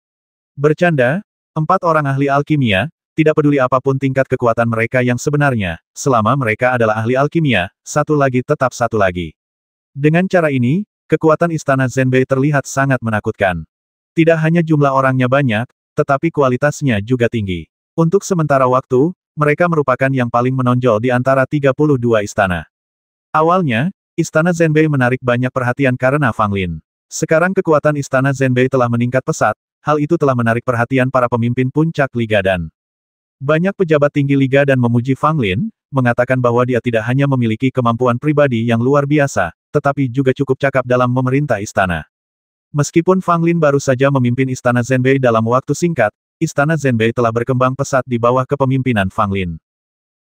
Speaker 1: Bercanda, 4 orang ahli alkimia, tidak peduli apapun tingkat kekuatan mereka yang sebenarnya, selama mereka adalah ahli alkimia, satu lagi tetap satu lagi. Dengan cara ini, kekuatan Istana Zhenbei terlihat sangat menakutkan. Tidak hanya jumlah orangnya banyak, tetapi kualitasnya juga tinggi. Untuk sementara waktu, mereka merupakan yang paling menonjol di antara 32 istana. Awalnya, Istana Zhenbei menarik banyak perhatian karena Fang Lin. Sekarang kekuatan Istana Zhenbei telah meningkat pesat, hal itu telah menarik perhatian para pemimpin puncak Liga dan banyak pejabat tinggi Liga dan memuji Fang Lin, mengatakan bahwa dia tidak hanya memiliki kemampuan pribadi yang luar biasa, tetapi juga cukup cakap dalam memerintah istana. Meskipun Fang Lin baru saja memimpin Istana Zhenbei dalam waktu singkat, Istana Zhenbei telah berkembang pesat di bawah kepemimpinan Fang Lin.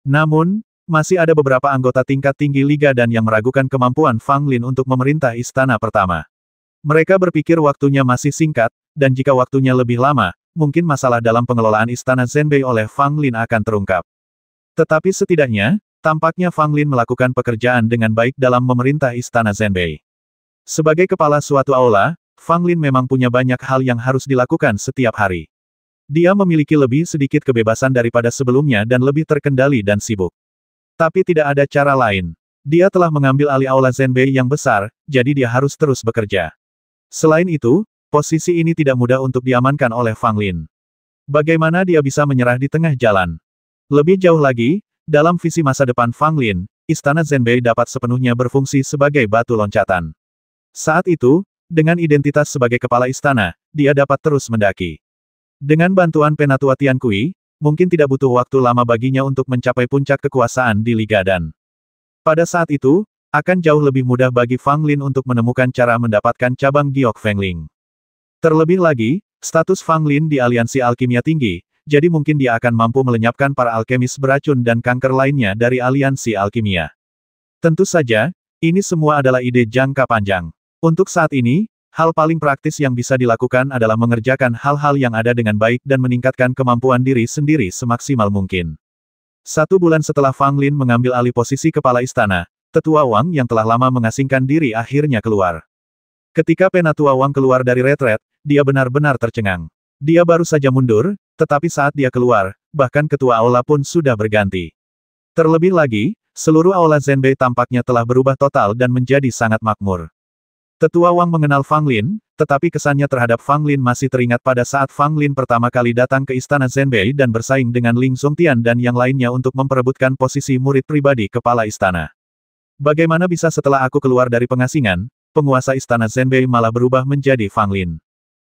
Speaker 1: Namun, masih ada beberapa anggota tingkat tinggi Liga dan yang meragukan kemampuan Fang Lin untuk memerintah istana pertama. Mereka berpikir waktunya masih singkat, dan jika waktunya lebih lama, mungkin masalah dalam pengelolaan Istana Zhenbei oleh Fang Lin akan terungkap. Tetapi setidaknya, tampaknya Fang Lin melakukan pekerjaan dengan baik dalam memerintah Istana Zhenbei. Sebagai kepala suatu aula, Fang Lin memang punya banyak hal yang harus dilakukan setiap hari. Dia memiliki lebih sedikit kebebasan daripada sebelumnya dan lebih terkendali dan sibuk. Tapi tidak ada cara lain. Dia telah mengambil alih aula Zenbei yang besar, jadi dia harus terus bekerja. Selain itu, posisi ini tidak mudah untuk diamankan oleh Fang Lin. Bagaimana dia bisa menyerah di tengah jalan? Lebih jauh lagi, dalam visi masa depan Fang Lin, Istana Zenbei dapat sepenuhnya berfungsi sebagai batu loncatan. Saat itu, dengan identitas sebagai kepala istana, dia dapat terus mendaki. Dengan bantuan Penatua Tiankui, mungkin tidak butuh waktu lama baginya untuk mencapai puncak kekuasaan di Liga Dan. Pada saat itu, akan jauh lebih mudah bagi Fang Lin untuk menemukan cara mendapatkan cabang Giok Fengling. Terlebih lagi, status Fang Lin di aliansi alkimia tinggi, jadi mungkin dia akan mampu melenyapkan para alkemis beracun dan kanker lainnya dari aliansi alkimia. Tentu saja, ini semua adalah ide jangka panjang. Untuk saat ini, hal paling praktis yang bisa dilakukan adalah mengerjakan hal-hal yang ada dengan baik dan meningkatkan kemampuan diri sendiri semaksimal mungkin. 1 bulan setelah Fang Lin mengambil alih posisi kepala istana, Tetua Wang yang telah lama mengasingkan diri akhirnya keluar. Ketika Penatua Wang keluar dari retret, dia benar-benar tercengang. Dia baru saja mundur, tetapi saat dia keluar, bahkan ketua aula pun sudah berganti. Terlebih lagi, seluruh aula Zenbei tampaknya telah berubah total dan menjadi sangat makmur. Tetua Wang mengenal Fang Lin, tetapi kesannya terhadap Fang Lin masih teringat pada saat Fang Lin pertama kali datang ke istana Zenbei dan bersaing dengan Ling Zongtian dan yang lainnya untuk memperebutkan posisi murid pribadi kepala istana. Bagaimana bisa setelah aku keluar dari pengasingan, penguasa istana Zenbei malah berubah menjadi Fang Lin?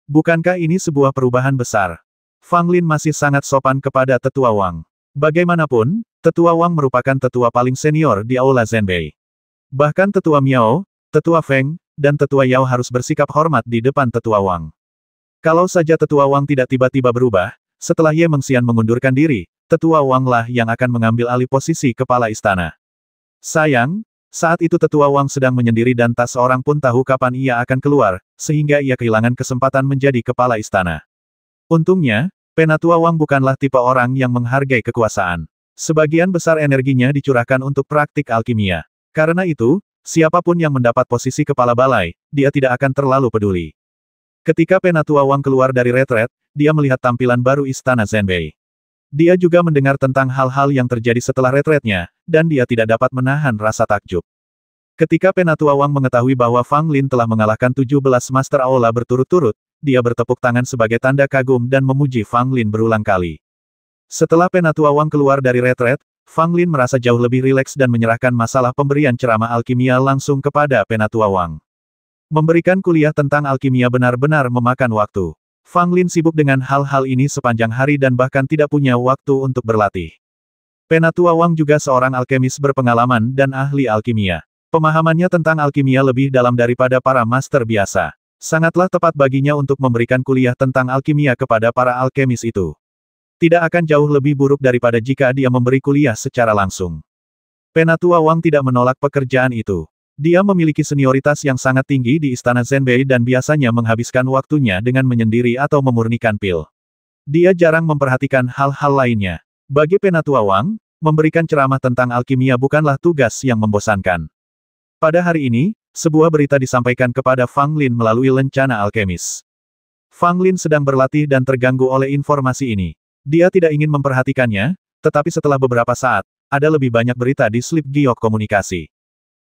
Speaker 1: Bukankah ini sebuah perubahan besar? Fang Lin masih sangat sopan kepada Tetua Wang. Bagaimanapun, Tetua Wang merupakan tetua paling senior di aula Zenbei. Bahkan Tetua Miao, Tetua Feng, dan Tetua Yao harus bersikap hormat di depan Tetua Wang. Kalau saja Tetua Wang tidak tiba-tiba berubah, setelah Ye Mengxian mengundurkan diri, Tetua Wang lah yang akan mengambil alih posisi kepala istana. Sayang, saat itu Tetua Wang sedang menyendiri dan tak seorang pun tahu kapan ia akan keluar, sehingga ia kehilangan kesempatan menjadi kepala istana. Untungnya, Penatua Wang bukanlah tipe orang yang menghargai kekuasaan. Sebagian besar energinya dicurahkan untuk praktik alkimia. Karena itu, siapapun yang mendapat posisi kepala balai, dia tidak akan terlalu peduli. Ketika Penatua Wang keluar dari retret, dia melihat tampilan baru istana Zenbei. Dia juga mendengar tentang hal-hal yang terjadi setelah retretnya, dan dia tidak dapat menahan rasa takjub. Ketika Penatua Wang mengetahui bahwa Fang Lin telah mengalahkan 17 Master Aula berturut-turut, dia bertepuk tangan sebagai tanda kagum dan memuji Fang Lin berulang kali. Setelah Penatua Wang keluar dari retret, Fang Lin merasa jauh lebih rileks dan menyerahkan masalah pemberian ceramah alkimia langsung kepada Penatua Wang. Memberikan kuliah tentang alkimia benar-benar memakan waktu. Fang Lin sibuk dengan hal-hal ini sepanjang hari dan bahkan tidak punya waktu untuk berlatih. Penatua Wang juga seorang alkemis berpengalaman dan ahli alkimia. Pemahamannya tentang alkimia lebih dalam daripada para master biasa. Sangatlah tepat baginya untuk memberikan kuliah tentang alkimia kepada para alkemis itu. Tidak akan jauh lebih buruk daripada jika dia memberi kuliah secara langsung. Penatua Wang tidak menolak pekerjaan itu. Dia memiliki senioritas yang sangat tinggi di istana Zenbei dan biasanya menghabiskan waktunya dengan menyendiri atau memurnikan pil. Dia jarang memperhatikan hal-hal lainnya. Bagi Penatua Wang, memberikan ceramah tentang alkimia bukanlah tugas yang membosankan. Pada hari ini, sebuah berita disampaikan kepada Fang Lin melalui lencana alkemis. Fang Lin sedang berlatih dan terganggu oleh informasi ini. Dia tidak ingin memperhatikannya, tetapi setelah beberapa saat, ada lebih banyak berita di slip giok komunikasi.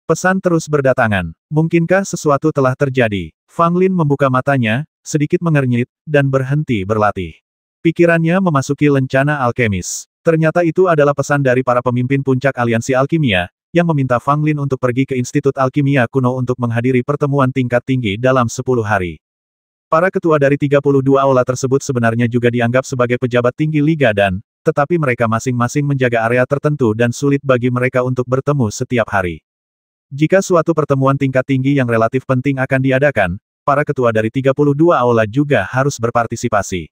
Speaker 1: Pesan terus berdatangan. Mungkinkah sesuatu telah terjadi? Fang Lin membuka matanya, sedikit mengernyit, dan berhenti berlatih. Pikirannya memasuki lencana alkemis. Ternyata itu adalah pesan dari para pemimpin puncak aliansi alkimia, yang meminta Fang Lin untuk pergi ke Institut Alkimia Kuno untuk menghadiri pertemuan tingkat tinggi dalam 10 hari. Para ketua dari 32 aula tersebut sebenarnya juga dianggap sebagai pejabat tinggi Liga Dan, tetapi mereka masing-masing menjaga area tertentu dan sulit bagi mereka untuk bertemu setiap hari. Jika suatu pertemuan tingkat tinggi yang relatif penting akan diadakan, para ketua dari 32 aula juga harus berpartisipasi.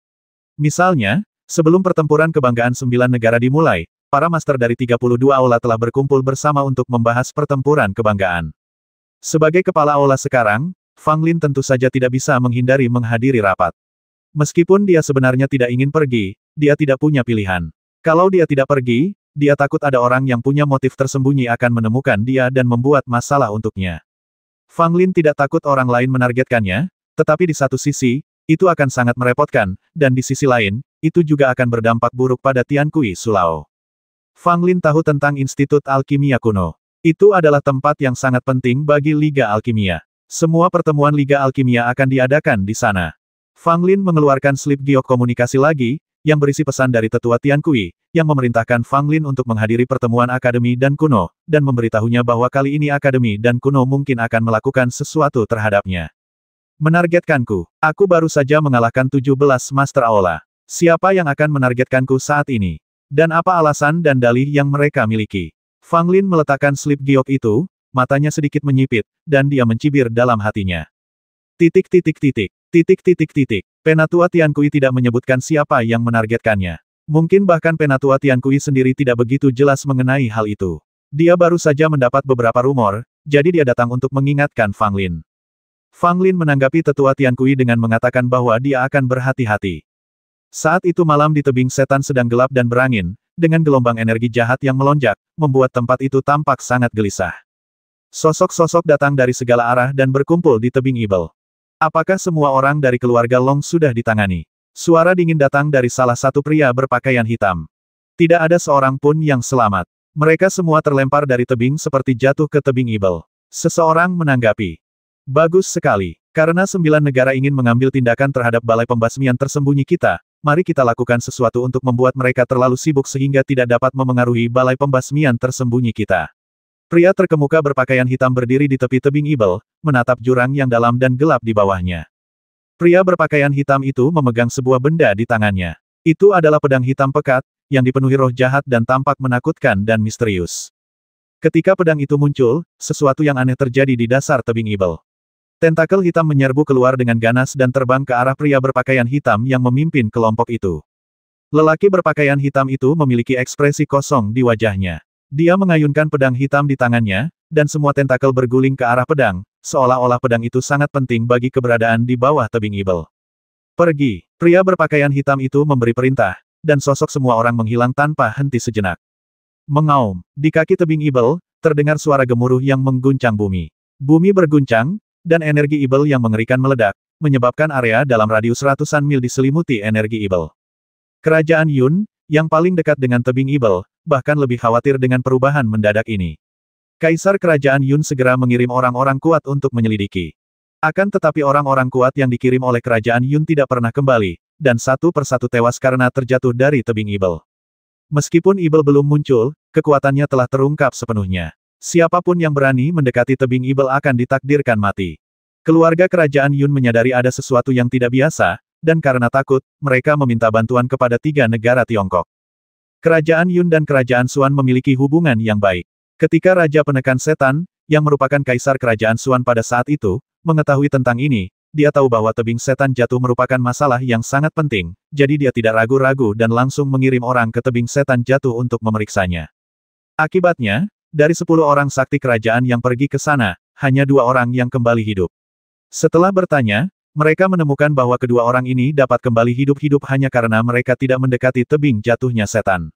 Speaker 1: Misalnya, sebelum pertempuran kebanggaan 9 negara dimulai, para master dari 32 aula telah berkumpul bersama untuk membahas pertempuran kebanggaan. Sebagai kepala aula sekarang, Fang Lin tentu saja tidak bisa menghindari menghadiri rapat. Meskipun dia sebenarnya tidak ingin pergi, dia tidak punya pilihan. Kalau dia tidak pergi, dia takut ada orang yang punya motif tersembunyi akan menemukan dia dan membuat masalah untuknya. Fang Lin tidak takut orang lain menargetkannya, tetapi di satu sisi, itu akan sangat merepotkan, dan di sisi lain, itu juga akan berdampak buruk pada Tiankui Sulao. Fang Lin tahu tentang Institut Alkimia Kuno. Itu adalah tempat yang sangat penting bagi Liga Alkimia. Semua pertemuan Liga Alkimia akan diadakan di sana. Fang Lin mengeluarkan slip giok komunikasi lagi, yang berisi pesan dari tetua Tiankui, yang memerintahkan Fang Lin untuk menghadiri pertemuan Akademi dan Kuno, dan memberitahunya bahwa kali ini Akademi dan Kuno mungkin akan melakukan sesuatu terhadapnya. Menargetkanku. Aku baru saja mengalahkan 17 Master Aula. Siapa yang akan menargetkanku saat ini? Dan apa alasan dan dalih yang mereka miliki? Fang Lin meletakkan slip giok itu, matanya sedikit menyipit, dan dia mencibir dalam hatinya. Titik titik titik. Titik titik titik. Penatua Tiankui tidak menyebutkan siapa yang menargetkannya. Mungkin bahkan Penatua Tiankui sendiri tidak begitu jelas mengenai hal itu. Dia baru saja mendapat beberapa rumor, jadi dia datang untuk mengingatkan Fang Lin. Fang Lin menanggapi tetua Tiankui dengan mengatakan bahwa dia akan berhati-hati. Saat itu malam di tebing setan sedang gelap dan berangin, dengan gelombang energi jahat yang melonjak, membuat tempat itu tampak sangat gelisah. Sosok-sosok datang dari segala arah dan berkumpul di tebing Ibel. Apakah semua orang dari keluarga Long sudah ditangani? Suara dingin datang dari salah satu pria berpakaian hitam. Tidak ada seorang pun yang selamat. Mereka semua terlempar dari tebing seperti jatuh ke tebing Ibel. Seseorang menanggapi. Bagus sekali. Karena 9 negara ingin mengambil tindakan terhadap balai pembasmian tersembunyi kita, mari kita lakukan sesuatu untuk membuat mereka terlalu sibuk sehingga tidak dapat memengaruhi balai pembasmian tersembunyi kita. Pria terkemuka berpakaian hitam berdiri di tepi tebing Ibel, menatap jurang yang dalam dan gelap di bawahnya. Pria berpakaian hitam itu memegang sebuah benda di tangannya. Itu adalah pedang hitam pekat, yang dipenuhi roh jahat dan tampak menakutkan dan misterius. Ketika pedang itu muncul, sesuatu yang aneh terjadi di dasar tebing Ibel. Tentakel hitam menyerbu keluar dengan ganas dan terbang ke arah pria berpakaian hitam yang memimpin kelompok itu. Lelaki berpakaian hitam itu memiliki ekspresi kosong di wajahnya. Dia mengayunkan pedang hitam di tangannya, dan semua tentakel berguling ke arah pedang, seolah-olah pedang itu sangat penting bagi keberadaan di bawah tebing Ibel. Pergi. Pria berpakaian hitam itu memberi perintah, dan sosok semua orang menghilang tanpa henti sejenak. Mengaum. Di kaki tebing Ibel, terdengar suara gemuruh yang mengguncang bumi. Bumi berguncang, dan energi Ibel yang mengerikan meledak, menyebabkan area dalam radius ratusan mil diselimuti energi Ibel. Kerajaan Yun, yang paling dekat dengan tebing Ibel, bahkan lebih khawatir dengan perubahan mendadak ini. Kaisar Kerajaan Yun segera mengirim orang-orang kuat untuk menyelidiki. Akan tetapi orang-orang kuat yang dikirim oleh Kerajaan Yun tidak pernah kembali, dan satu persatu tewas karena terjatuh dari tebing Ibel. Meskipun Ibel belum muncul, kekuatannya telah terungkap sepenuhnya. Siapapun yang berani mendekati tebing Ibel akan ditakdirkan mati. Keluarga Kerajaan Yun menyadari ada sesuatu yang tidak biasa, dan karena takut, mereka meminta bantuan kepada 3 negara Tiongkok. Kerajaan Yun dan Kerajaan Xuan memiliki hubungan yang baik. Ketika Raja Penekan Setan, yang merupakan Kaisar Kerajaan Xuan pada saat itu, mengetahui tentang ini, dia tahu bahwa tebing setan jatuh merupakan masalah yang sangat penting, jadi dia tidak ragu-ragu dan langsung mengirim orang ke tebing setan jatuh untuk memeriksanya. Akibatnya, dari 10 orang sakti kerajaan yang pergi ke sana, hanya 2 orang yang kembali hidup. Setelah bertanya, mereka menemukan bahwa kedua orang ini dapat kembali hidup-hidup hanya karena mereka tidak mendekati tebing jatuhnya setan.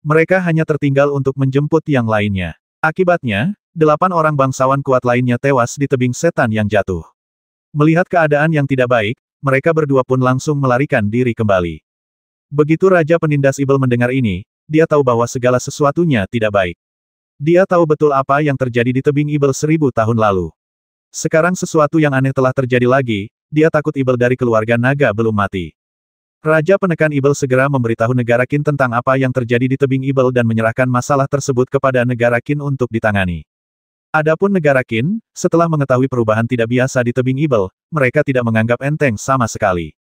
Speaker 1: Mereka hanya tertinggal untuk menjemput yang lainnya. Akibatnya, 8 orang bangsawan kuat lainnya tewas di tebing setan yang jatuh. Melihat keadaan yang tidak baik, mereka berdua pun langsung melarikan diri kembali. Begitu Raja Penindas Ibel mendengar ini, dia tahu bahwa segala sesuatunya tidak baik. Dia tahu betul apa yang terjadi di tebing Ibel 1000 tahun lalu. Sekarang sesuatu yang aneh telah terjadi lagi, dia takut Ibel dari keluarga naga belum mati. Raja Penekan Ibel segera memberitahu negara Qin tentang apa yang terjadi di tebing Ibel dan menyerahkan masalah tersebut kepada negara Qin untuk ditangani. Adapun negara Qin, setelah mengetahui perubahan tidak biasa di tebing Ibel, mereka tidak menganggap enteng sama sekali.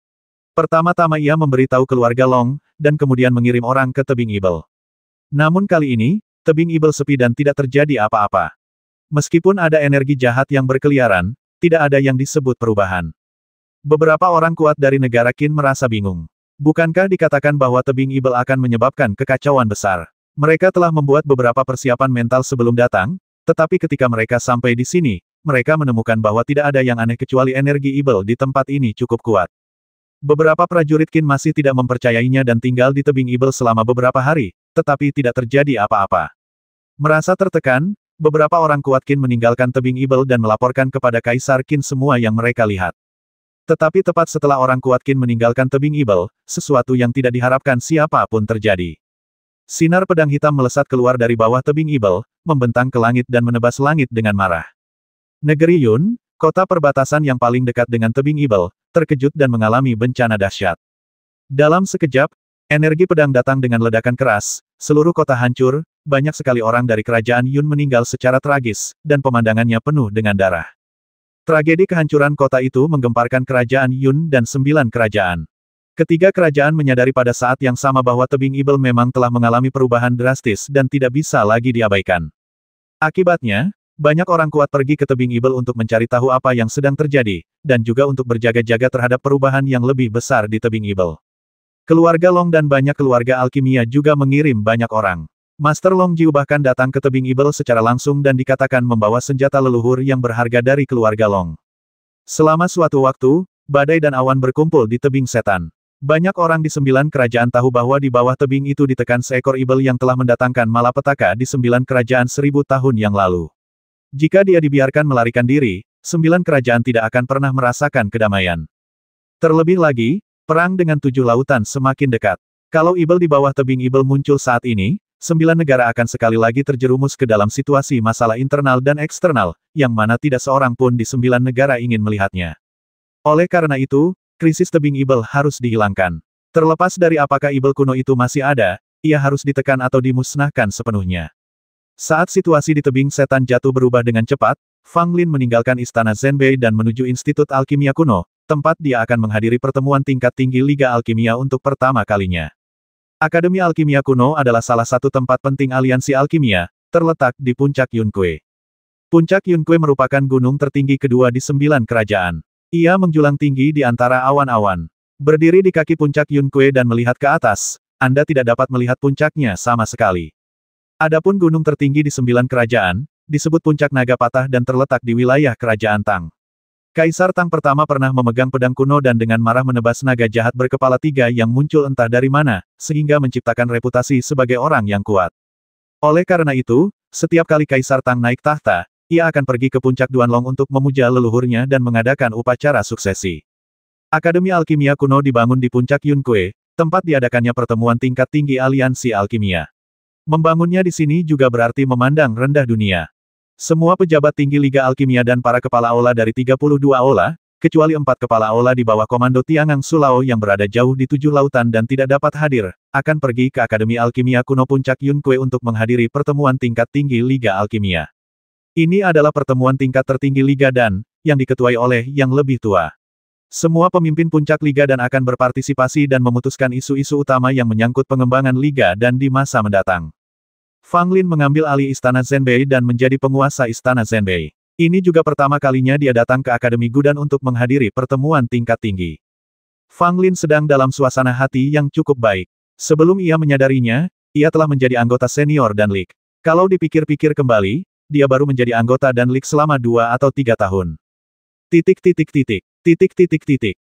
Speaker 1: Pertama-tama ia memberitahu keluarga Long, dan kemudian mengirim orang ke tebing Ibel. Namun kali ini, tebing Ibel sepi dan tidak terjadi apa-apa. Meskipun ada energi jahat yang berkeliaran, tidak ada yang disebut perubahan. Beberapa orang kuat dari negara Qin merasa bingung. Bukankah dikatakan bahwa tebing Ibel akan menyebabkan kekacauan besar? Mereka telah membuat beberapa persiapan mental sebelum datang, tetapi ketika mereka sampai di sini, mereka menemukan bahwa tidak ada yang aneh kecuali energi Ibel di tempat ini cukup kuat. Beberapa prajurit Qin masih tidak mempercayainya dan tinggal di tebing Ibel selama beberapa hari, tetapi tidak terjadi apa-apa. Merasa tertekan, beberapa orang kuat Qin meninggalkan tebing Ibel dan melaporkan kepada Kaisar Qin semua yang mereka lihat. Tetapi tepat setelah orang kuat Qin meninggalkan tebing Ibel, sesuatu yang tidak diharapkan siapapun terjadi. Sinar pedang hitam melesat keluar dari bawah tebing Ibel, membentang ke langit dan menebas langit dengan marah. Negeri Yun, kota perbatasan yang paling dekat dengan tebing Ibel, terkejut dan mengalami bencana dahsyat. Dalam sekejap, energi pedang datang dengan ledakan keras, seluruh kota hancur, banyak sekali orang dari kerajaan Yun meninggal secara tragis, dan pemandangannya penuh dengan darah. Tragedi kehancuran kota itu menggemparkan kerajaan Yun dan 9 kerajaan. Ketiga kerajaan menyadari pada saat yang sama bahwa tebing Ibel memang telah mengalami perubahan drastis dan tidak bisa lagi diabaikan. Akibatnya, banyak orang kuat pergi ke tebing Ibel untuk mencari tahu apa yang sedang terjadi, dan juga untuk berjaga-jaga terhadap perubahan yang lebih besar di tebing Ibel. Keluarga Long dan banyak keluarga alkimia juga mengirim banyak orang. Master Long Jiu bahkan datang ke tebing Ibel secara langsung dan dikatakan membawa senjata leluhur yang berharga dari keluarga Long. Selama suatu waktu, badai dan awan berkumpul di tebing setan. Banyak orang di 9 kerajaan tahu bahwa di bawah tebing itu ditekan seekor Ibel yang telah mendatangkan malapetaka di 9 kerajaan 1000 tahun yang lalu. Jika dia dibiarkan melarikan diri, 9 kerajaan tidak akan pernah merasakan kedamaian. Terlebih lagi, perang dengan 7 lautan semakin dekat. Kalau Ibel di bawah tebing Ibel muncul saat ini, 9 negara akan sekali lagi terjerumus ke dalam situasi masalah internal dan eksternal, yang mana tidak seorang pun di 9 negara ingin melihatnya. Oleh karena itu, krisis tebing Ibel harus dihilangkan. Terlepas dari apakah Ibel kuno itu masih ada, ia harus ditekan atau dimusnahkan sepenuhnya. Saat situasi di tebing setan jatuh berubah dengan cepat, Fang Lin meninggalkan istana Zhenbei dan menuju Institut Alkimia Kuno, tempat dia akan menghadiri pertemuan tingkat tinggi Liga Alkimia untuk pertama kalinya. Akademi Alkimia Kuno adalah salah satu tempat penting aliansi alkimia, terletak di puncak Yunque. Puncak Yunque merupakan gunung tertinggi kedua di 9 kerajaan. Ia menjulang tinggi di antara awan-awan. Berdiri di kaki puncak Yunque dan melihat ke atas, Anda tidak dapat melihat puncaknya sama sekali. Adapun gunung tertinggi di 9 kerajaan, disebut Puncak Naga Patah dan terletak di wilayah Kerajaan Tang. Kaisar Tang pertama pernah memegang pedang kuno dan dengan marah menebas naga jahat berkepala 3 yang muncul entah dari mana, sehingga menciptakan reputasi sebagai orang yang kuat. Oleh karena itu, setiap kali Kaisar Tang naik tahta, ia akan pergi ke puncak Duanlong untuk memuja leluhurnya dan mengadakan upacara suksesi. Akademi Alkimia Kuno dibangun di puncak Yunque, tempat diadakannya pertemuan tingkat tinggi aliansi alkimia. Membangunnya di sini juga berarti memandang rendah dunia. Semua pejabat tinggi Liga Alkimia dan para kepala aula dari 32 aula, kecuali 4 kepala aula di bawah komando Tiangang Sulao yang berada jauh di 7 lautan dan tidak dapat hadir, akan pergi ke Akademi Alkimia Kuno Puncak Yunque untuk menghadiri pertemuan tingkat tinggi Liga Alkimia. Ini adalah pertemuan tingkat tertinggi Liga dan, yang diketuai oleh yang lebih tua. Semua pemimpin puncak Liga dan akan berpartisipasi dan memutuskan isu-isu utama yang menyangkut pengembangan Liga dan di masa mendatang. Fang Lin mengambil alih istana Zhenbei dan menjadi penguasa istana Zhenbei. Ini juga pertama kalinya dia datang ke Akademi Gudan untuk menghadiri pertemuan tingkat tinggi. Fang Lin sedang dalam suasana hati yang cukup baik. Sebelum ia menyadarinya, ia telah menjadi anggota senior dan League. Kalau dipikir-pikir kembali, dia baru menjadi anggota dan League selama 2 atau 3 tahun.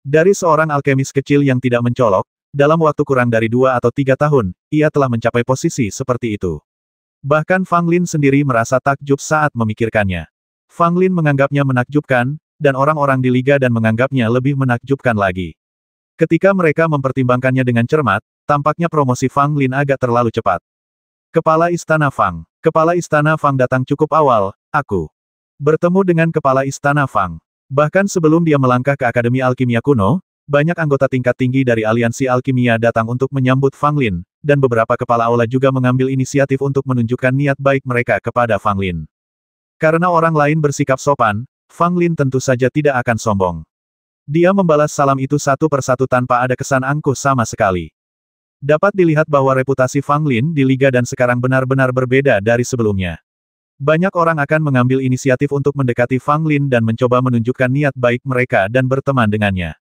Speaker 1: Dari seorang alkemis kecil yang tidak mencolok, dalam waktu kurang dari 2 atau 3 tahun, ia telah mencapai posisi seperti itu. Bahkan Fang Lin sendiri merasa takjub saat memikirkannya. Fang Lin menganggapnya menakjubkan, dan orang-orang di Liga dan menganggapnya lebih menakjubkan lagi. Ketika mereka mempertimbangkannya dengan cermat, tampaknya promosi Fang Lin agak terlalu cepat. Kepala Istana Fang. Kepala Istana Fang datang cukup awal, aku bertemu dengan Kepala Istana Fang. Bahkan sebelum dia melangkah ke Akademi Alkimia Kuno, banyak anggota tingkat tinggi dari aliansi alkimia datang untuk menyambut Fang Lin, dan beberapa kepala aula juga mengambil inisiatif untuk menunjukkan niat baik mereka kepada Fang Lin. Karena orang lain bersikap sopan, Fang Lin tentu saja tidak akan sombong. Dia membalas salam itu satu persatu tanpa ada kesan angkuh sama sekali. Dapat dilihat bahwa reputasi Fang Lin di Liga dan sekarang benar-benar berbeda dari sebelumnya. Banyak orang akan mengambil inisiatif untuk mendekati Fang Lin dan mencoba menunjukkan niat baik mereka dan berteman dengannya.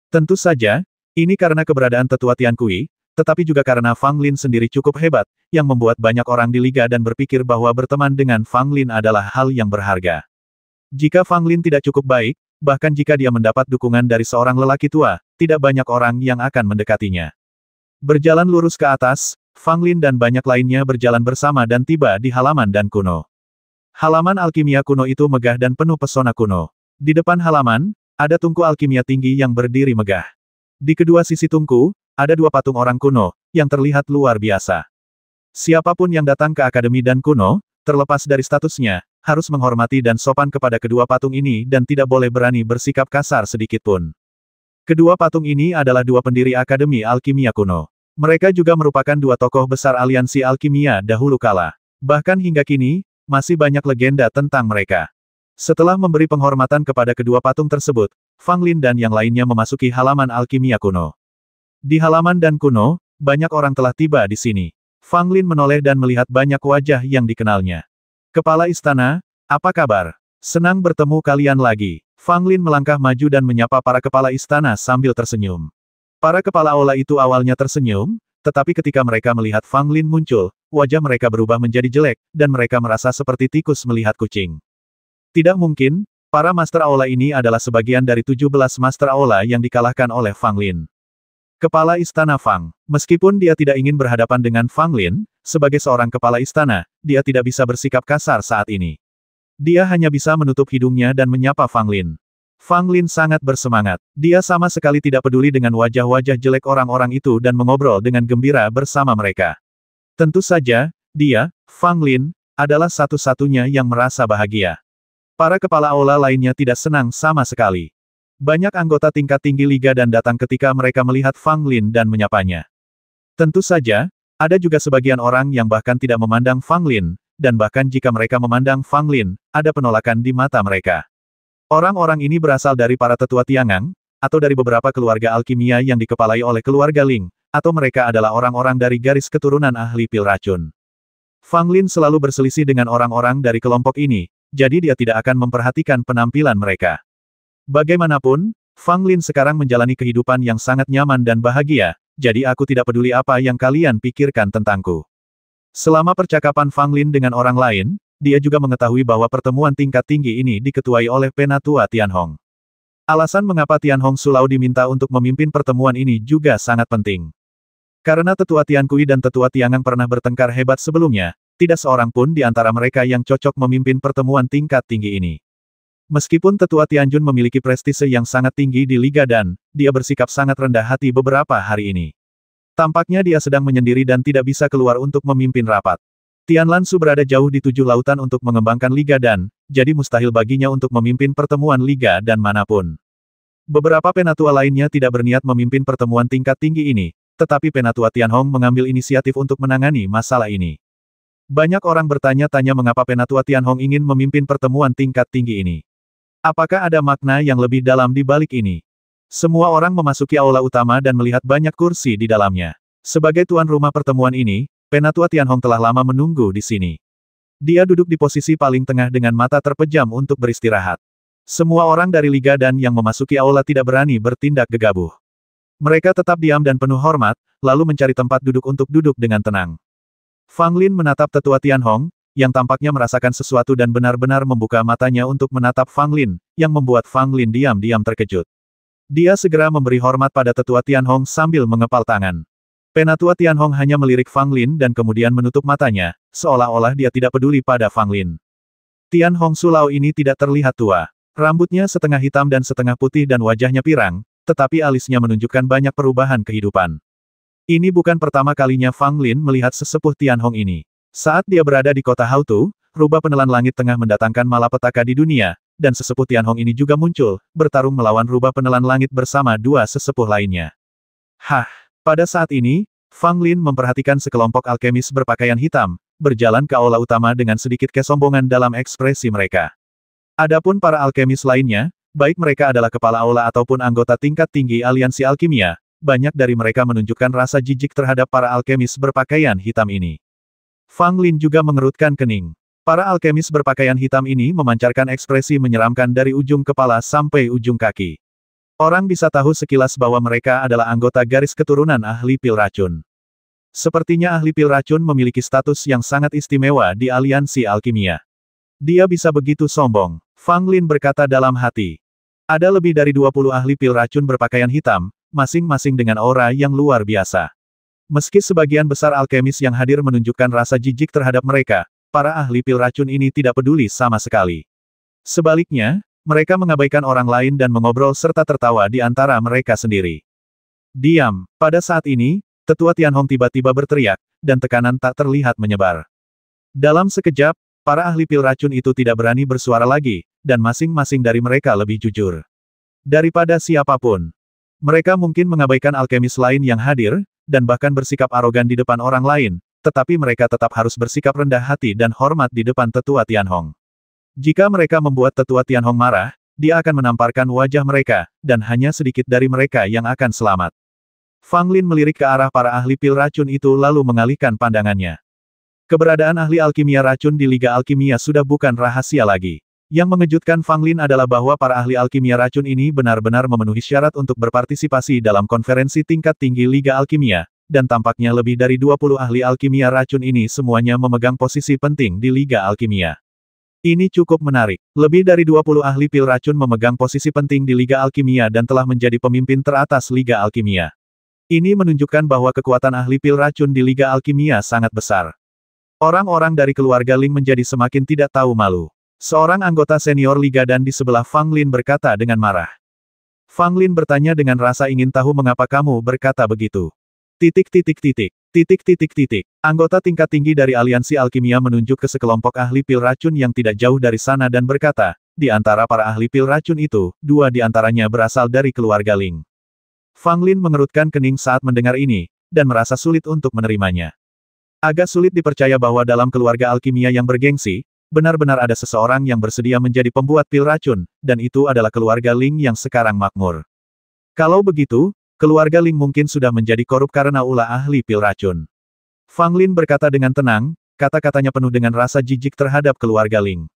Speaker 1: Tentu saja, ini karena keberadaan Tetua Tian Kui, tetapi juga karena Fang Lin sendiri cukup hebat, yang membuat banyak orang di Liga dan berpikir bahwa berteman dengan Fang Lin adalah hal yang berharga. Jika Fang Lin tidak cukup baik, bahkan jika dia mendapat dukungan dari seorang lelaki tua, tidak banyak orang yang akan mendekatinya. Berjalan lurus ke atas, Fang Lin dan banyak lainnya berjalan bersama dan tiba di halaman dan kuno. Halaman alkimia kuno itu megah dan penuh pesona kuno. Di depan halaman, ada tungku alkimia tinggi yang berdiri megah. Di kedua sisi tungku, ada dua patung orang kuno, yang terlihat luar biasa. Siapapun yang datang ke Akademi Dan Kuno, terlepas dari statusnya, harus menghormati dan sopan kepada kedua patung ini dan tidak boleh berani bersikap kasar sedikitpun. Kedua patung ini adalah dua pendiri Akademi Alkimia Kuno. Mereka juga merupakan dua tokoh besar aliansi alkimia dahulu kala. Bahkan hingga kini, masih banyak legenda tentang mereka. Setelah memberi penghormatan kepada kedua patung tersebut, Fang Lin dan yang lainnya memasuki halaman alkimia kuno. Di halaman Dan Kuno, banyak orang telah tiba di sini. Fang Lin menoleh dan melihat banyak wajah yang dikenalnya. Kepala istana, apa kabar? Senang bertemu kalian lagi. Fang Lin melangkah maju dan menyapa para kepala istana sambil tersenyum. Para kepala aula itu awalnya tersenyum, tetapi ketika mereka melihat Fang Lin muncul, wajah mereka berubah menjadi jelek, dan mereka merasa seperti tikus melihat kucing. Tidak mungkin, para master aula ini adalah sebagian dari 17 master aula yang dikalahkan oleh Fang Lin. Kepala Istana Fang, meskipun dia tidak ingin berhadapan dengan Fang Lin, sebagai seorang kepala istana, dia tidak bisa bersikap kasar saat ini. Dia hanya bisa menutup hidungnya dan menyapa Fang Lin. Fang Lin sangat bersemangat. Dia sama sekali tidak peduli dengan wajah-wajah jelek orang-orang itu dan mengobrol dengan gembira bersama mereka. Tentu saja, dia, Fang Lin, adalah satu-satunya yang merasa bahagia. Para kepala aula lainnya tidak senang sama sekali. Banyak anggota tingkat tinggi liga dan datang ketika mereka melihat Fang Lin dan menyapanya. Tentu saja, ada juga sebagian orang yang bahkan tidak memandang Fang Lin, dan bahkan jika mereka memandang Fang Lin, ada penolakan di mata mereka. Orang-orang ini berasal dari para tetua Tiangang, atau dari beberapa keluarga alkimia yang dikepalai oleh keluarga Ling, atau mereka adalah orang-orang dari garis keturunan ahli pil racun. Fang Lin selalu berselisih dengan orang-orang dari kelompok ini, jadi dia tidak akan memperhatikan penampilan mereka. Bagaimanapun, Fang Lin sekarang menjalani kehidupan yang sangat nyaman dan bahagia, jadi aku tidak peduli apa yang kalian pikirkan tentangku. Selama percakapan Fang Lin dengan orang lain, dia juga mengetahui bahwa pertemuan tingkat tinggi ini diketuai oleh Penatua Tianhong. Alasan mengapa Tianhong Sulau diminta untuk memimpin pertemuan ini juga sangat penting. Karena Tetua Tiankui dan Tetua Tiangang pernah bertengkar hebat sebelumnya, tidak seorang pun di antara mereka yang cocok memimpin pertemuan tingkat tinggi ini. Meskipun Tetua Tianjun memiliki prestise yang sangat tinggi di Liga Dan, dia bersikap sangat rendah hati beberapa hari ini. Tampaknya dia sedang menyendiri dan tidak bisa keluar untuk memimpin rapat. Tian Lansu berada jauh di 7 lautan untuk mengembangkan Liga Dan, jadi mustahil baginya untuk memimpin pertemuan Liga Dan manapun. Beberapa penatua lainnya tidak berniat memimpin pertemuan tingkat tinggi ini, tetapi Penatua Tianhong mengambil inisiatif untuk menangani masalah ini. Banyak orang bertanya-tanya mengapa Penatua Tianhong ingin memimpin pertemuan tingkat tinggi ini. Apakah ada makna yang lebih dalam di balik ini? Semua orang memasuki aula utama dan melihat banyak kursi di dalamnya. Sebagai tuan rumah pertemuan ini, Penatua Tianhong telah lama menunggu di sini. Dia duduk di posisi paling tengah dengan mata terpejam untuk beristirahat. Semua orang dari Liga Dan yang memasuki aula tidak berani bertindak gegabah. Mereka tetap diam dan penuh hormat, lalu mencari tempat duduk untuk duduk dengan tenang. Fang Lin menatap Tetua Tianhong, yang tampaknya merasakan sesuatu dan benar-benar membuka matanya untuk menatap Fang Lin, yang membuat Fang Lin diam-diam terkejut. Dia segera memberi hormat pada Tetua Tianhong sambil mengepal tangan. Penatua Tianhong hanya melirik Fang Lin dan kemudian menutup matanya, seolah-olah dia tidak peduli pada Fang Lin. Tianhong Sulau ini tidak terlihat tua. Rambutnya setengah hitam dan setengah putih dan wajahnya pirang, tetapi alisnya menunjukkan banyak perubahan kehidupan. Ini bukan pertama kalinya Fang Lin melihat sesepuh Tianhong ini. Saat dia berada di kota Hautu, rubah penelan langit tengah mendatangkan malapetaka di dunia, dan sesepuh Tianhong ini juga muncul, bertarung melawan rubah penelan langit bersama dua sesepuh lainnya. Hah! Pada saat ini, Fang Lin memperhatikan sekelompok alkemis berpakaian hitam, berjalan ke aula utama dengan sedikit kesombongan dalam ekspresi mereka. Adapun para alkemis lainnya, baik mereka adalah kepala aula ataupun anggota tingkat tinggi aliansi alkimia, banyak dari mereka menunjukkan rasa jijik terhadap para alkemis berpakaian hitam ini. Fang Lin juga mengerutkan kening. Para alkemis berpakaian hitam ini memancarkan ekspresi menyeramkan dari ujung kepala sampai ujung kaki. Orang bisa tahu sekilas bahwa mereka adalah anggota garis keturunan ahli pil racun. Sepertinya ahli pil racun memiliki status yang sangat istimewa di aliansi alkimia. Dia bisa begitu sombong, Fang Lin berkata dalam hati. Ada lebih dari 20 ahli pil racun berpakaian hitam, masing-masing dengan aura yang luar biasa. Meski sebagian besar alkemis yang hadir menunjukkan rasa jijik terhadap mereka, para ahli pil racun ini tidak peduli sama sekali. Sebaliknya, Mereka mengabaikan orang lain dan mengobrol serta tertawa di antara mereka sendiri. Diam. Pada saat ini, Tetua Tianhong tiba-tiba berteriak, dan tekanan tak terlihat menyebar. Dalam sekejap, para ahli pil racun itu tidak berani bersuara lagi, dan masing-masing dari mereka lebih jujur daripada siapapun. Mereka mungkin mengabaikan alkemis lain yang hadir, dan bahkan bersikap arogan di depan orang lain, tetapi mereka tetap harus bersikap rendah hati dan hormat di depan Tetua Tianhong. Jika mereka membuat Tetua Tianhong marah, dia akan menamparkan wajah mereka, dan hanya sedikit dari mereka yang akan selamat. Fang Lin melirik ke arah para ahli pil racun itu lalu mengalihkan pandangannya. Keberadaan ahli alkimia racun di Liga Alkimia sudah bukan rahasia lagi. Yang mengejutkan Fang Lin adalah bahwa para ahli alkimia racun ini benar-benar memenuhi syarat untuk berpartisipasi dalam konferensi tingkat tinggi Liga Alkimia, dan tampaknya lebih dari 20 ahli alkimia racun ini semuanya memegang posisi penting di Liga Alkimia. Ini cukup menarik. Lebih dari 20 ahli pil racun memegang posisi penting di Liga Alkimia dan telah menjadi pemimpin teratas Liga Alkimia. Ini menunjukkan bahwa kekuatan ahli pil racun di Liga Alkimia sangat besar. Orang-orang dari keluarga Ling menjadi semakin tidak tahu malu. Seorang anggota senior Liga Dan di sebelah Fang Lin berkata dengan marah. Fang Lin bertanya dengan rasa ingin tahu mengapa kamu berkata begitu. Anggota tingkat tinggi dari Aliansi Alkimia menunjuk ke sekelompok ahli pil racun yang tidak jauh dari sana dan berkata, di antara para ahli pil racun itu, 2 di antaranya berasal dari keluarga Ling. Fang Lin mengerutkan kening saat mendengar ini, dan merasa sulit untuk menerimanya. Agak sulit dipercaya bahwa dalam keluarga alkimia yang bergengsi, benar-benar ada seseorang yang bersedia menjadi pembuat pil racun, dan itu adalah keluarga Ling yang sekarang makmur. Kalau begitu, keluarga Ling mungkin sudah menjadi korup karena ulah ahli pil racun. Fang Lin berkata dengan tenang, kata-katanya penuh dengan rasa jijik terhadap keluarga Ling.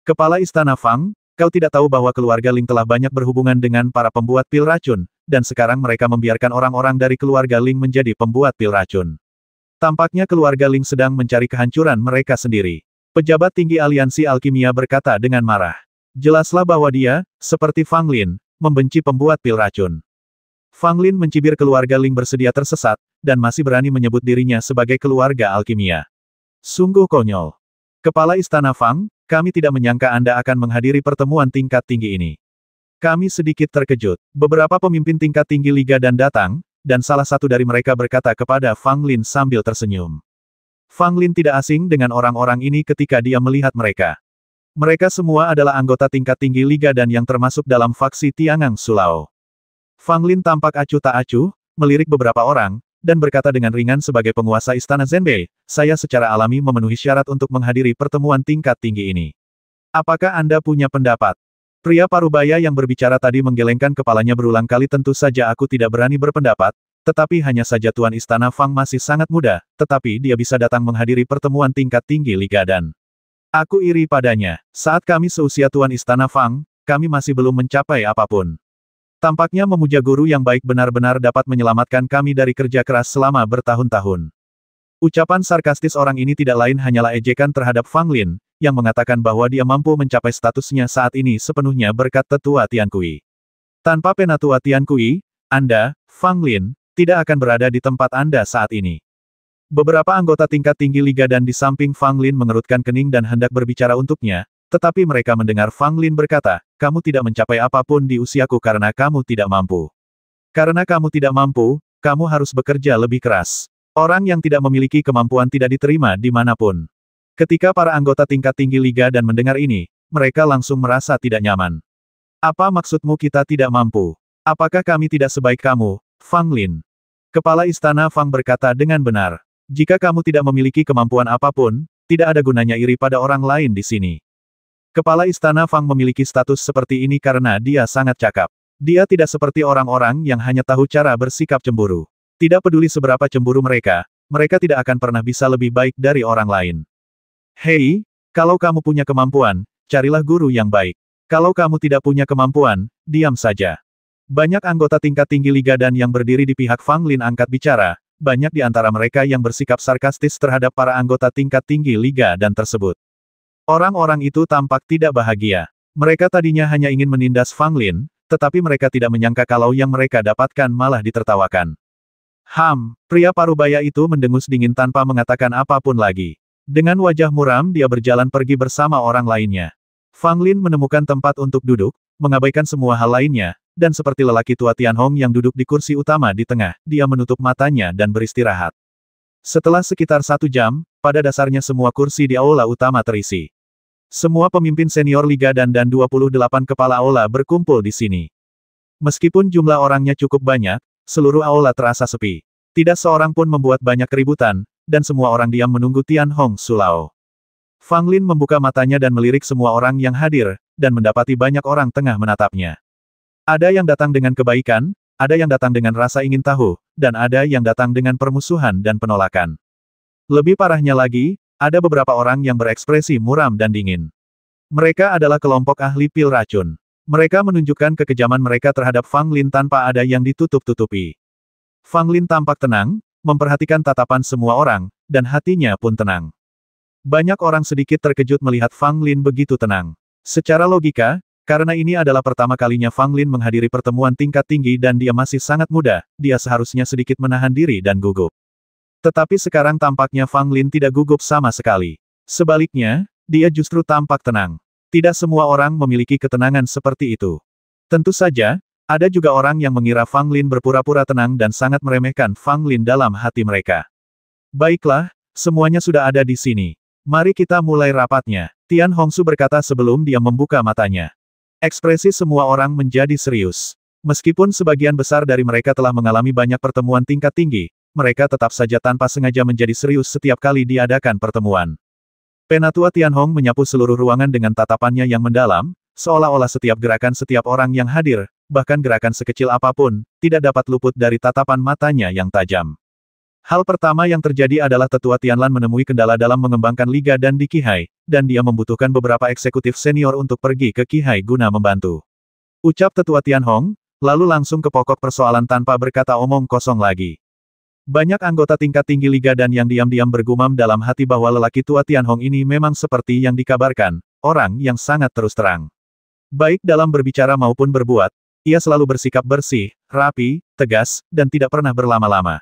Speaker 1: Kepala Istana Fang, kau tidak tahu bahwa keluarga Ling telah banyak berhubungan dengan para pembuat pil racun, dan sekarang mereka membiarkan orang-orang dari keluarga Ling menjadi pembuat pil racun. Tampaknya keluarga Ling sedang mencari kehancuran mereka sendiri. Pejabat tinggi Aliansi Alkimia berkata dengan marah. Jelaslah bahwa dia, seperti Fang Lin, membenci pembuat pil racun. Fang Lin mencibir keluarga Ling bersedia tersesat, dan masih berani menyebut dirinya sebagai keluarga alkimia. Sungguh konyol. Kepala Istana Fang, kami tidak menyangka Anda akan menghadiri pertemuan tingkat tinggi ini. Kami sedikit terkejut. Beberapa pemimpin tingkat tinggi Liga Dan datang, dan salah satu dari mereka berkata kepada Fang Lin sambil tersenyum. Fang Lin tidak asing dengan orang-orang ini ketika dia melihat mereka. Mereka semua adalah anggota tingkat tinggi Liga Dan yang termasuk dalam faksi Tiangang Sulao. Fang Lin tampak acuh tak acuh, melirik beberapa orang, dan berkata dengan ringan sebagai penguasa Istana Zhenbei, saya secara alami memenuhi syarat untuk menghadiri pertemuan tingkat tinggi ini. Apakah Anda punya pendapat? Pria parubaya yang berbicara tadi menggelengkan kepalanya berulang kali. Tentu saja aku tidak berani berpendapat, tetapi hanya saja Tuan Istana Fang masih sangat muda, tetapi dia bisa datang menghadiri pertemuan tingkat tinggi Liga Dan. Aku iri padanya. Saat kami seusia Tuan Istana Fang, kami masih belum mencapai apapun. Tampaknya memuja guru yang baik benar-benar dapat menyelamatkan kami dari kerja keras selama bertahun-tahun. Ucapan sarkastis orang ini tidak lain hanyalah ejekan terhadap Fang Lin, yang mengatakan bahwa dia mampu mencapai statusnya saat ini sepenuhnya berkat Tetua Tiankui. Tanpa Penatua Tiankui, Anda, Fang Lin, tidak akan berada di tempat Anda saat ini. Beberapa anggota tingkat tinggi Liga Dan di samping Fang Lin mengerutkan kening dan hendak berbicara untuknya, tetapi mereka mendengar Fang Lin berkata, kamu tidak mencapai apapun di usiaku karena kamu tidak mampu. Karena kamu tidak mampu, kamu harus bekerja lebih keras. Orang yang tidak memiliki kemampuan tidak diterima dimanapun. Ketika para anggota tingkat tinggi Liga Dan mendengar ini, mereka langsung merasa tidak nyaman. Apa maksudmu kita tidak mampu? Apakah kami tidak sebaik kamu, Fang Lin? Kepala Istana Fang berkata dengan benar. Jika kamu tidak memiliki kemampuan apapun, tidak ada gunanya iri pada orang lain di sini. Kepala Istana Fang memiliki status seperti ini karena dia sangat cakap. Dia tidak seperti orang-orang yang hanya tahu cara bersikap cemburu. Tidak peduli seberapa cemburu mereka, mereka tidak akan pernah bisa lebih baik dari orang lain. Hei, kalau kamu punya kemampuan, carilah guru yang baik. Kalau kamu tidak punya kemampuan, diam saja. Banyak anggota tingkat tinggi Liga Dan yang berdiri di pihak Fang Lin angkat bicara, banyak di antara mereka yang bersikap sarkastis terhadap para anggota tingkat tinggi Liga Dan tersebut. Orang-orang itu tampak tidak bahagia. Mereka tadinya hanya ingin menindas Fang Lin, tetapi mereka tidak menyangka kalau yang mereka dapatkan malah ditertawakan. Pria parubaya itu mendengus dingin tanpa mengatakan apapun lagi. Dengan wajah muram dia berjalan pergi bersama orang lainnya. Fang Lin menemukan tempat untuk duduk, mengabaikan semua hal lainnya, dan seperti lelaki tua Tianhong yang duduk di kursi utama di tengah, dia menutup matanya dan beristirahat. Setelah sekitar 1 jam, pada dasarnya semua kursi di aula utama terisi. Semua pemimpin senior Liga dan 28 kepala aula berkumpul di sini. Meskipun jumlah orangnya cukup banyak, seluruh aula terasa sepi. Tidak seorang pun membuat banyak keributan, dan semua orang diam menunggu Tianhong Sulao. Fang Lin membuka matanya dan melirik semua orang yang hadir, dan mendapati banyak orang tengah menatapnya. Ada yang datang dengan kebaikan, ada yang datang dengan rasa ingin tahu, dan ada yang datang dengan permusuhan dan penolakan. Lebih parahnya lagi, ada beberapa orang yang berekspresi muram dan dingin. Mereka adalah kelompok ahli pil racun. Mereka menunjukkan kekejaman mereka terhadap Fang Lin tanpa ada yang ditutup-tutupi. Fang Lin tampak tenang, memperhatikan tatapan semua orang, dan hatinya pun tenang. Banyak orang sedikit terkejut melihat Fang Lin begitu tenang. Secara logika, karena ini adalah pertama kalinya Fang Lin menghadiri pertemuan tingkat tinggi dan dia masih sangat muda, dia seharusnya sedikit menahan diri dan gugup. Tetapi sekarang tampaknya Fang Lin tidak gugup sama sekali. Sebaliknya, dia justru tampak tenang. Tidak semua orang memiliki ketenangan seperti itu. Tentu saja, ada juga orang yang mengira Fang Lin berpura-pura tenang dan sangat meremehkan Fang Lin dalam hati mereka. Baiklah, semuanya sudah ada di sini. Mari kita mulai rapatnya, Tian Hongsu berkata sebelum dia membuka matanya. Ekspresi semua orang menjadi serius. Meskipun sebagian besar dari mereka telah mengalami banyak pertemuan tingkat tinggi, mereka tetap saja tanpa sengaja menjadi serius setiap kali diadakan pertemuan. Penatua Tianhong menyapu seluruh ruangan dengan tatapannya yang mendalam, seolah-olah setiap gerakan setiap orang yang hadir, bahkan gerakan sekecil apapun, tidak dapat luput dari tatapan matanya yang tajam. Hal pertama yang terjadi adalah Tetua Tianlan menemui kendala dalam mengembangkan Liga dan di Qihai, dan dia membutuhkan beberapa eksekutif senior untuk pergi ke Qihai guna membantu. Ucap Tetua Tianhong, lalu langsung ke pokok persoalan tanpa berkata omong kosong lagi. Banyak anggota tingkat tinggi Liga dan yang diam-diam bergumam dalam hati bahwa lelaki tua Tianhong ini memang seperti yang dikabarkan, orang yang sangat terus terang. Baik dalam berbicara maupun berbuat, ia selalu bersikap bersih, rapi, tegas, dan tidak pernah berlama-lama.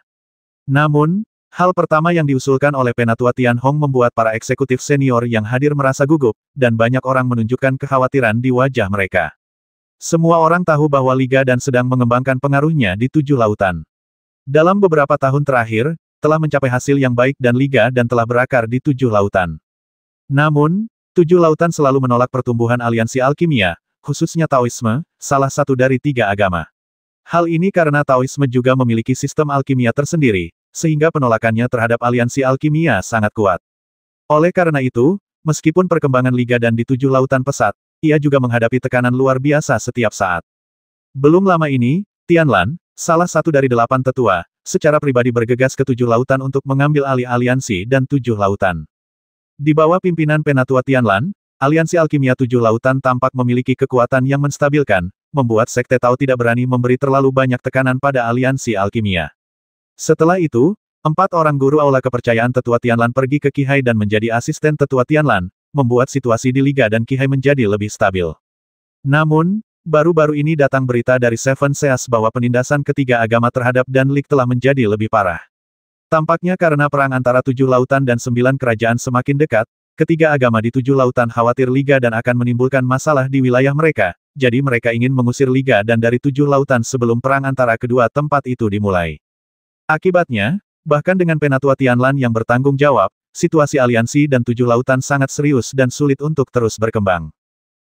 Speaker 1: Namun, hal pertama yang diusulkan oleh Penatua Tianhong membuat para eksekutif senior yang hadir merasa gugup, dan banyak orang menunjukkan kekhawatiran di wajah mereka. Semua orang tahu bahwa Liga dan sedang mengembangkan pengaruhnya di 7 lautan. Dalam beberapa tahun terakhir, telah mencapai hasil yang baik dan Liga dan telah berakar di 7 lautan. Namun, 7 lautan selalu menolak pertumbuhan aliansi alkimia, khususnya Taoisme, salah satu dari 3 agama. Hal ini karena Taoisme juga memiliki sistem alkimia tersendiri, sehingga penolakannya terhadap aliansi alkimia sangat kuat. Oleh karena itu, meskipun perkembangan Liga dan di 7 lautan pesat, ia juga menghadapi tekanan luar biasa setiap saat. Belum lama ini, Tianlan, salah satu dari 8 tetua, secara pribadi bergegas ke 7 lautan untuk mengambil alih aliansi dan 7 lautan. Di bawah pimpinan Penatua Tianlan, aliansi alkimia 7 lautan tampak memiliki kekuatan yang menstabilkan, membuat Sekte Tao tidak berani memberi terlalu banyak tekanan pada aliansi alkimia. Setelah itu, 4 orang guru aula kepercayaan Tetua Tianlan pergi ke Qihai dan menjadi asisten Tetua Tianlan, membuat situasi di Liga dan Qihai menjadi lebih stabil. Namun, baru-baru ini datang berita dari Seven Seas bahwa penindasan ketiga agama terhadap Danlik telah menjadi lebih parah. Tampaknya karena perang antara 7 lautan dan 9 kerajaan semakin dekat, ketiga agama di 7 lautan khawatir Liga dan akan menimbulkan masalah di wilayah mereka, jadi mereka ingin mengusir Liga dan dari 7 lautan sebelum perang antara kedua tempat itu dimulai. Akibatnya, bahkan dengan Penatua Tianlan yang bertanggung jawab, situasi aliansi dan 7 lautan sangat serius dan sulit untuk terus berkembang.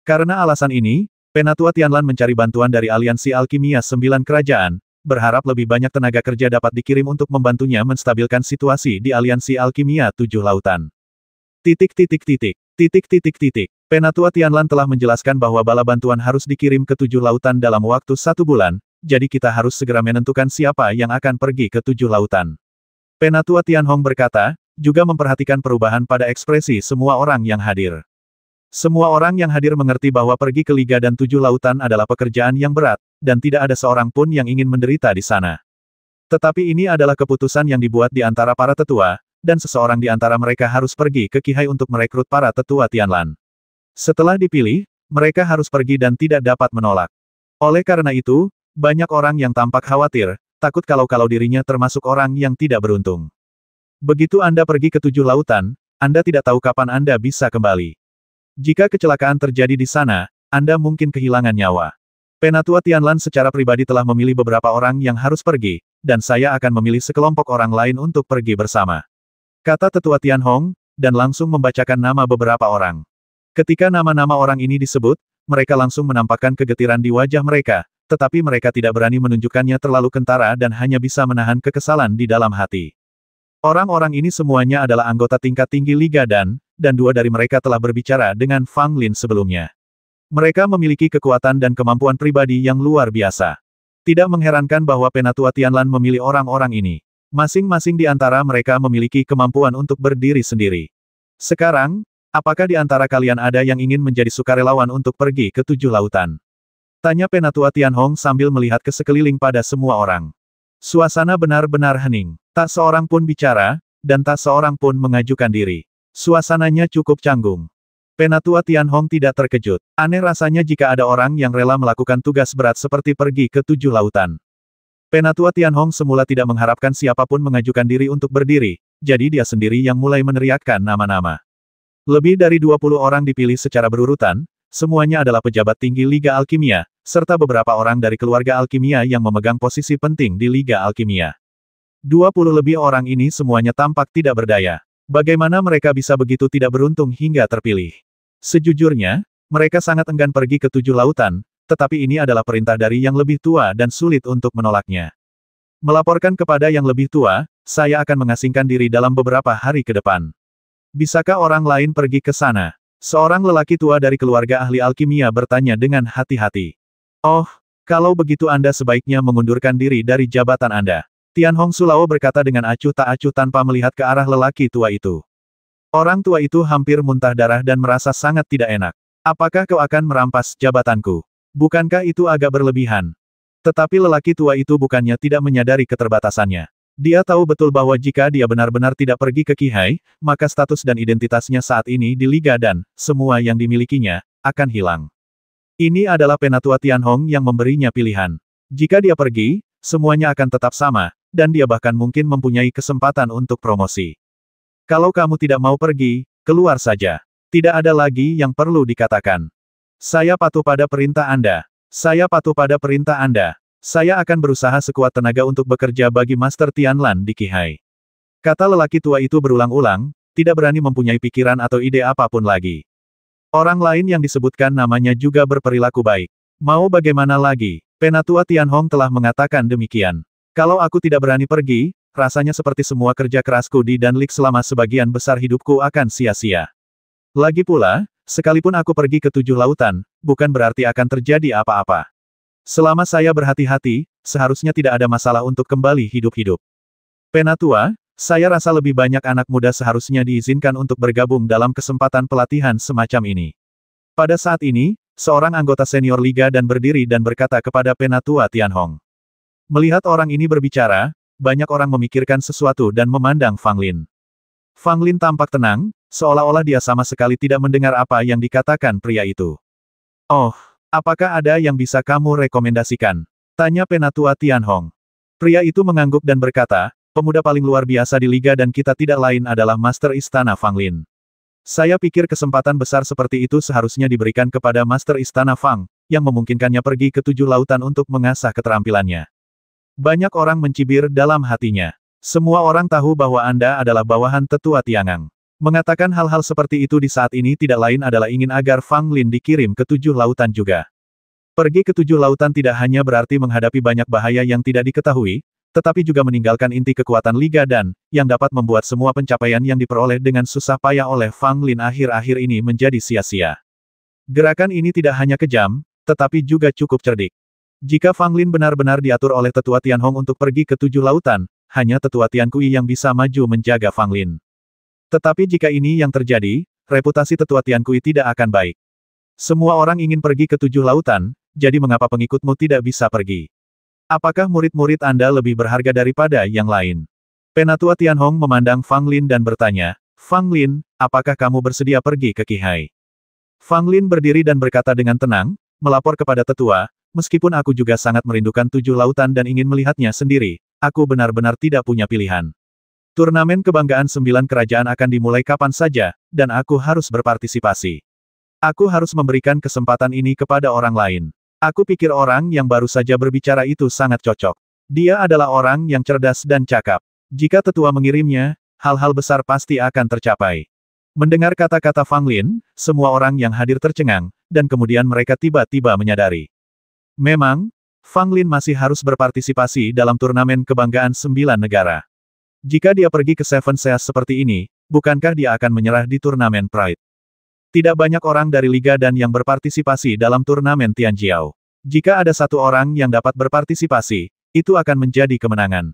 Speaker 1: Karena alasan ini, Penatua Tianlan mencari bantuan dari aliansi alkimia 9 kerajaan, berharap lebih banyak tenaga kerja dapat dikirim untuk membantunya menstabilkan situasi di aliansi alkimia 7 lautan. Penatua Tianlan telah menjelaskan bahwa bala bantuan harus dikirim ke 7 lautan dalam waktu 1 bulan, jadi kita harus segera menentukan siapa yang akan pergi ke 7 lautan. Penatua Tianhong berkata, juga memperhatikan perubahan pada ekspresi semua orang yang hadir. Semua orang yang hadir mengerti bahwa pergi ke Liga dan 7 lautan adalah pekerjaan yang berat, dan tidak ada seorang pun yang ingin menderita di sana. Tetapi ini adalah keputusan yang dibuat di antara para tetua, dan seseorang di antara mereka harus pergi ke Qihai untuk merekrut para tetua Tianlan. Setelah dipilih, mereka harus pergi dan tidak dapat menolak. Oleh karena itu, banyak orang yang tampak khawatir, takut kalau dirinya termasuk orang yang tidak beruntung. Begitu Anda pergi ke 7 lautan, Anda tidak tahu kapan Anda bisa kembali. Jika kecelakaan terjadi di sana, Anda mungkin kehilangan nyawa. Penatua Tianlan secara pribadi telah memilih beberapa orang yang harus pergi, dan saya akan memilih sekelompok orang lain untuk pergi bersama. Kata Tetua Tianhong, dan langsung membacakan nama beberapa orang. Ketika nama-nama orang ini disebut, mereka langsung menampakkan kegetiran di wajah mereka, tetapi mereka tidak berani menunjukkannya terlalu kentara dan hanya bisa menahan kekesalan di dalam hati. Orang-orang ini semuanya adalah anggota tingkat tinggi Liga dan dua dari mereka telah berbicara dengan Fang Lin sebelumnya. Mereka memiliki kekuatan dan kemampuan pribadi yang luar biasa. Tidak mengherankan bahwa Penatua Tianlan memilih orang-orang ini. Masing-masing di antara mereka memiliki kemampuan untuk berdiri sendiri. Sekarang, apakah di antara kalian ada yang ingin menjadi sukarelawan untuk pergi ke 7 lautan? Tanya Penatua Tianhong sambil melihat ke sekeliling pada semua orang. Suasana benar-benar hening. Tak seorang pun bicara, dan tak seorang pun mengajukan diri. Suasananya cukup canggung. Penatua Tianhong tidak terkejut. Aneh rasanya jika ada orang yang rela melakukan tugas berat seperti pergi ke 7 lautan. Penatua Tianhong semula tidak mengharapkan siapapun mengajukan diri untuk berdiri, jadi dia sendiri yang mulai meneriakkan nama-nama. Lebih dari 20 orang dipilih secara berurutan, semuanya adalah pejabat tinggi Liga Alkimia, serta beberapa orang dari keluarga Alkimia yang memegang posisi penting di Liga Alkimia. 20 lebih orang ini semuanya tampak tidak berdaya. Bagaimana mereka bisa begitu tidak beruntung hingga terpilih? Sejujurnya, mereka sangat enggan pergi ke 7 lautan, tetapi ini adalah perintah dari yang lebih tua dan sulit untuk menolaknya. Melaporkan kepada yang lebih tua, saya akan mengasingkan diri dalam beberapa hari ke depan. Bisakah orang lain pergi ke sana? Seorang lelaki tua dari keluarga ahli alkimia bertanya dengan hati-hati. Oh, kalau begitu Anda sebaiknya mengundurkan diri dari jabatan Anda. Tianhong Sulao berkata dengan acuh tak acuh tanpa melihat ke arah lelaki tua itu. Orang tua itu hampir muntah darah dan merasa sangat tidak enak. Apakah kau akan merampas jabatanku? Bukankah itu agak berlebihan? Tetapi lelaki tua itu bukannya tidak menyadari keterbatasannya. Dia tahu betul bahwa jika dia benar-benar tidak pergi ke Qihai, maka status dan identitasnya saat ini di Liga dan semua yang dimilikinya akan hilang. Ini adalah Penatua Tianhong yang memberinya pilihan. Jika dia pergi, semuanya akan tetap sama, dan dia bahkan mungkin mempunyai kesempatan untuk promosi. Kalau kamu tidak mau pergi, keluar saja. Tidak ada lagi yang perlu dikatakan. Saya patuh pada perintah Anda. Saya patuh pada perintah Anda. Saya akan berusaha sekuat tenaga untuk bekerja bagi Master Tianlan di Qihai. Kata lelaki tua itu berulang-ulang, tidak berani mempunyai pikiran atau ide apapun lagi. Orang lain yang disebutkan namanya juga berperilaku baik. Mau bagaimana lagi? Penatua Tianhong telah mengatakan demikian. Kalau aku tidak berani pergi, rasanya seperti semua kerja kerasku di Danlik selama sebagian besar hidupku akan sia-sia. Lagi pula, sekalipun aku pergi ke 7 lautan, bukan berarti akan terjadi apa-apa. Selama saya berhati-hati, seharusnya tidak ada masalah untuk kembali hidup-hidup. Penatua, saya rasa lebih banyak anak muda seharusnya diizinkan untuk bergabung dalam kesempatan pelatihan semacam ini. Pada saat ini, seorang anggota senior Liga dan berdiri dan berkata kepada Penatua Tianhong. Melihat orang ini berbicara, banyak orang memikirkan sesuatu dan memandang Fang Lin. Fang Lin tampak tenang, seolah-olah dia sama sekali tidak mendengar apa yang dikatakan pria itu. Oh, apakah ada yang bisa kamu rekomendasikan? Tanya Penatua Tianhong. Pria itu mengangguk dan berkata, pemuda paling luar biasa di Liga dan kita tidak lain adalah Master Istana Fang Lin. Saya pikir kesempatan besar seperti itu seharusnya diberikan kepada Master Istana Fang, yang memungkinkannya pergi ke 7 lautan untuk mengasah keterampilannya. Banyak orang mencibir dalam hatinya. Semua orang tahu bahwa Anda adalah bawahan tetua Tiangang. Mengatakan hal-hal seperti itu di saat ini tidak lain adalah ingin agar Fang Lin dikirim ke 7 lautan juga. Pergi ke 7 lautan tidak hanya berarti menghadapi banyak bahaya yang tidak diketahui, tetapi juga meninggalkan inti kekuatan Liga dan, yang dapat membuat semua pencapaian yang diperoleh dengan susah payah oleh Fang Lin akhir-akhir ini menjadi sia-sia. Gerakan ini tidak hanya kejam, tetapi juga cukup cerdik. Jika Fang Lin benar-benar diatur oleh Tetua Tianhong untuk pergi ke 7 lautan, hanya Tetua Tiankui yang bisa maju menjaga Fang Lin. Tetapi jika ini yang terjadi, reputasi Tetua Tiankui tidak akan baik. Semua orang ingin pergi ke 7 lautan, jadi mengapa pengikutmu tidak bisa pergi? Apakah murid-murid Anda lebih berharga daripada yang lain? Penatua Tianhong memandang Fang Lin dan bertanya, Fang Lin, apakah kamu bersedia pergi ke Qihai? Fang Lin berdiri dan berkata dengan tenang, melapor kepada tetua, meskipun aku juga sangat merindukan 7 lautan dan ingin melihatnya sendiri, aku benar-benar tidak punya pilihan. Turnamen kebanggaan 9 kerajaan akan dimulai kapan saja, dan aku harus berpartisipasi. Aku harus memberikan kesempatan ini kepada orang lain. Aku pikir orang yang baru saja berbicara itu sangat cocok. Dia adalah orang yang cerdas dan cakap. Jika tetua mengirimnya, hal-hal besar pasti akan tercapai. Mendengar kata-kata Fang Lin, semua orang yang hadir tercengang, dan kemudian mereka tiba-tiba menyadari. Memang, Fang Lin masih harus berpartisipasi dalam turnamen kebanggaan 9 negara. Jika dia pergi ke Seven Seas seperti ini, bukankah dia akan menyerah di turnamen Pride? Tidak banyak orang dari Liga dan yang berpartisipasi dalam turnamen Tianjiao. Jika ada satu orang yang dapat berpartisipasi, itu akan menjadi kemenangan.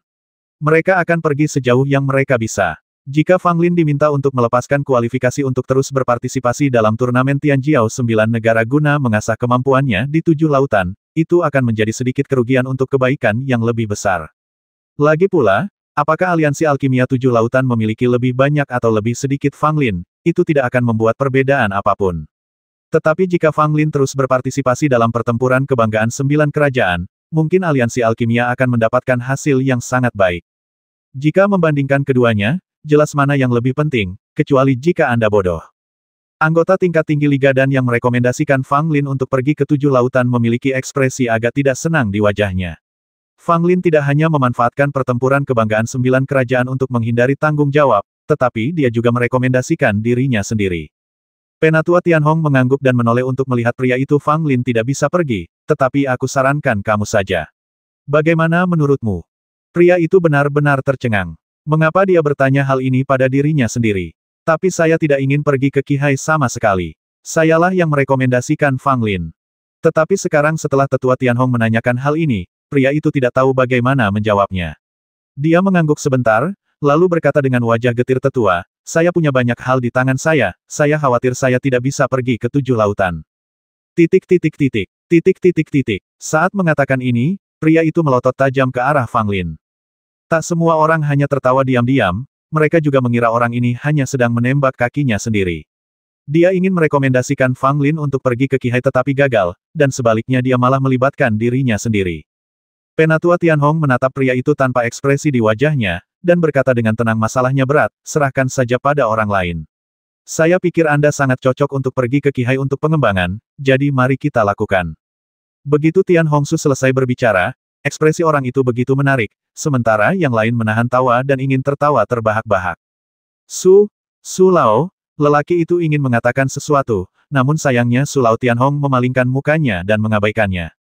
Speaker 1: Mereka akan pergi sejauh yang mereka bisa. Jika Fang Lin diminta untuk melepaskan kualifikasi untuk terus berpartisipasi dalam turnamen Tianjiao 9 negara guna mengasah kemampuannya di 7 lautan, itu akan menjadi sedikit kerugian untuk kebaikan yang lebih besar. Lagi pula, apakah aliansi alkimia 7 lautan memiliki lebih banyak atau lebih sedikit Fang Lin, itu tidak akan membuat perbedaan apapun. Tetapi jika Fang Lin terus berpartisipasi dalam pertempuran kebanggaan 9 kerajaan, mungkin aliansi alkimia akan mendapatkan hasil yang sangat baik. Jika membandingkan keduanya, jelas mana yang lebih penting, kecuali jika Anda bodoh. Anggota tingkat tinggi Liga dan yang merekomendasikan Fang Lin untuk pergi ke 7 lautan memiliki ekspresi agak tidak senang di wajahnya. Fang Lin tidak hanya memanfaatkan pertempuran kebanggaan 9 kerajaan untuk menghindari tanggung jawab, tetapi dia juga merekomendasikan dirinya sendiri. Penatua Tianhong mengangguk dan menoleh untuk melihat pria itu. Fang Lin tidak bisa pergi, tetapi aku sarankan kamu saja. Bagaimana menurutmu? Pria itu benar-benar tercengang. Mengapa dia bertanya hal ini pada dirinya sendiri? Tapi saya tidak ingin pergi ke Qihai sama sekali. Sayalah yang merekomendasikan Fang Lin. Tetapi sekarang setelah tetua Tianhong menanyakan hal ini, pria itu tidak tahu bagaimana menjawabnya. Dia mengangguk sebentar, lalu berkata dengan wajah getir tetua, saya punya banyak hal di tangan saya khawatir saya tidak bisa pergi ke 7 lautan. Saat mengatakan ini, pria itu melotot tajam ke arah Fang Lin. Tak semua orang hanya tertawa diam-diam, mereka juga mengira orang ini hanya sedang menembak kakinya sendiri. Dia ingin merekomendasikan Fang Lin untuk pergi ke Qihai tetapi gagal, dan sebaliknya dia malah melibatkan dirinya sendiri. Penatua Tianhong menatap pria itu tanpa ekspresi di wajahnya, dan berkata dengan tenang masalahnya berat, serahkan saja pada orang lain. Saya pikir Anda sangat cocok untuk pergi ke Qihai untuk pengembangan, jadi mari kita lakukan. Begitu Tian Hongsu selesai berbicara, ekspresi orang itu begitu menarik, sementara yang lain menahan tawa dan ingin tertawa terbahak-bahak. Su Lao, lelaki itu ingin mengatakan sesuatu, namun sayangnya Su Lao Tianhong memalingkan mukanya dan mengabaikannya.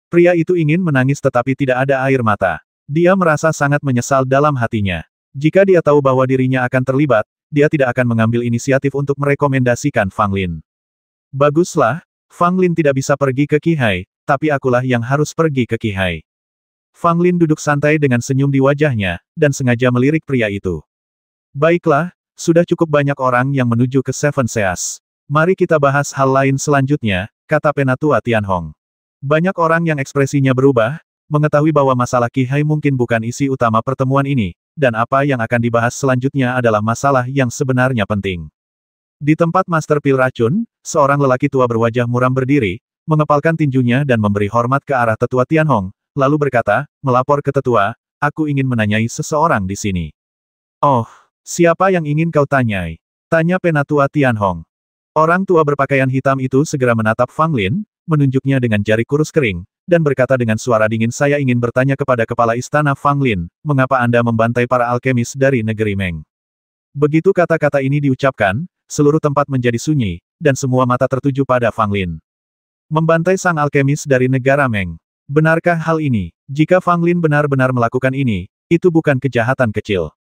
Speaker 1: Pria itu ingin menangis tetapi tidak ada air mata. Dia merasa sangat menyesal dalam hatinya. Jika dia tahu bahwa dirinya akan terlibat, dia tidak akan mengambil inisiatif untuk merekomendasikan Fang Lin. Baguslah, Fang Lin tidak bisa pergi ke Qihai, tapi akulah yang harus pergi ke Qihai. Fang Lin duduk santai dengan senyum di wajahnya, dan sengaja melirik pria itu. Baiklah, sudah cukup banyak orang yang menuju ke Seven Seas. Mari kita bahas hal lain selanjutnya, kata Penatua Tianhong. Banyak orang yang ekspresinya berubah, mengetahui bahwa masalah Qihai mungkin bukan isi utama pertemuan ini, dan apa yang akan dibahas selanjutnya adalah masalah yang sebenarnya penting. Di tempat Master Pil Racun, seorang lelaki tua berwajah muram berdiri, mengepalkan tinjunya dan memberi hormat ke arah tetua Tianhong, lalu berkata, melapor ke tetua, aku ingin menanyai seseorang di sini. Oh, siapa yang ingin kau tanyai? Tanya Penatua Tianhong. Orang tua berpakaian hitam itu segera menatap Fang Lin, menunjuknya dengan jari kurus kering, dan berkata dengan suara dingin, saya ingin bertanya kepada kepala istana Fang Lin, mengapa Anda membantai para alkemis dari negeri Meng? Begitu kata-kata ini diucapkan, seluruh tempat menjadi sunyi, dan semua mata tertuju pada Fang Lin. Membantai sang alkemis dari negara Meng. Benarkah hal ini? Jika Fang Lin benar-benar melakukan ini, itu bukan kejahatan kecil.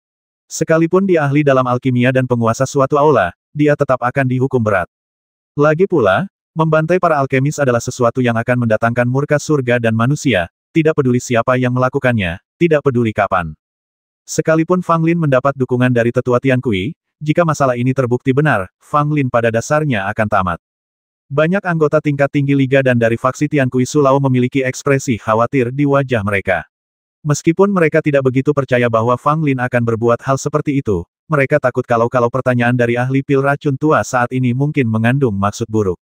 Speaker 1: Sekalipun dia ahli dalam alkimia dan penguasa suatu aula, dia tetap akan dihukum berat. Lagi pula, membantai para alkemis adalah sesuatu yang akan mendatangkan murka surga dan manusia, tidak peduli siapa yang melakukannya, tidak peduli kapan. Sekalipun Fang Lin mendapat dukungan dari tetua Tiankui, jika masalah ini terbukti benar, Fang Lin pada dasarnya akan tamat. Banyak anggota tingkat tinggi Liga dan dari faksi Tiankui Su Lao memiliki ekspresi khawatir di wajah mereka. Meskipun mereka tidak begitu percaya bahwa Fang Lin akan berbuat hal seperti itu, mereka takut kalau pertanyaan dari ahli pil racun tua saat ini mungkin mengandung maksud buruk.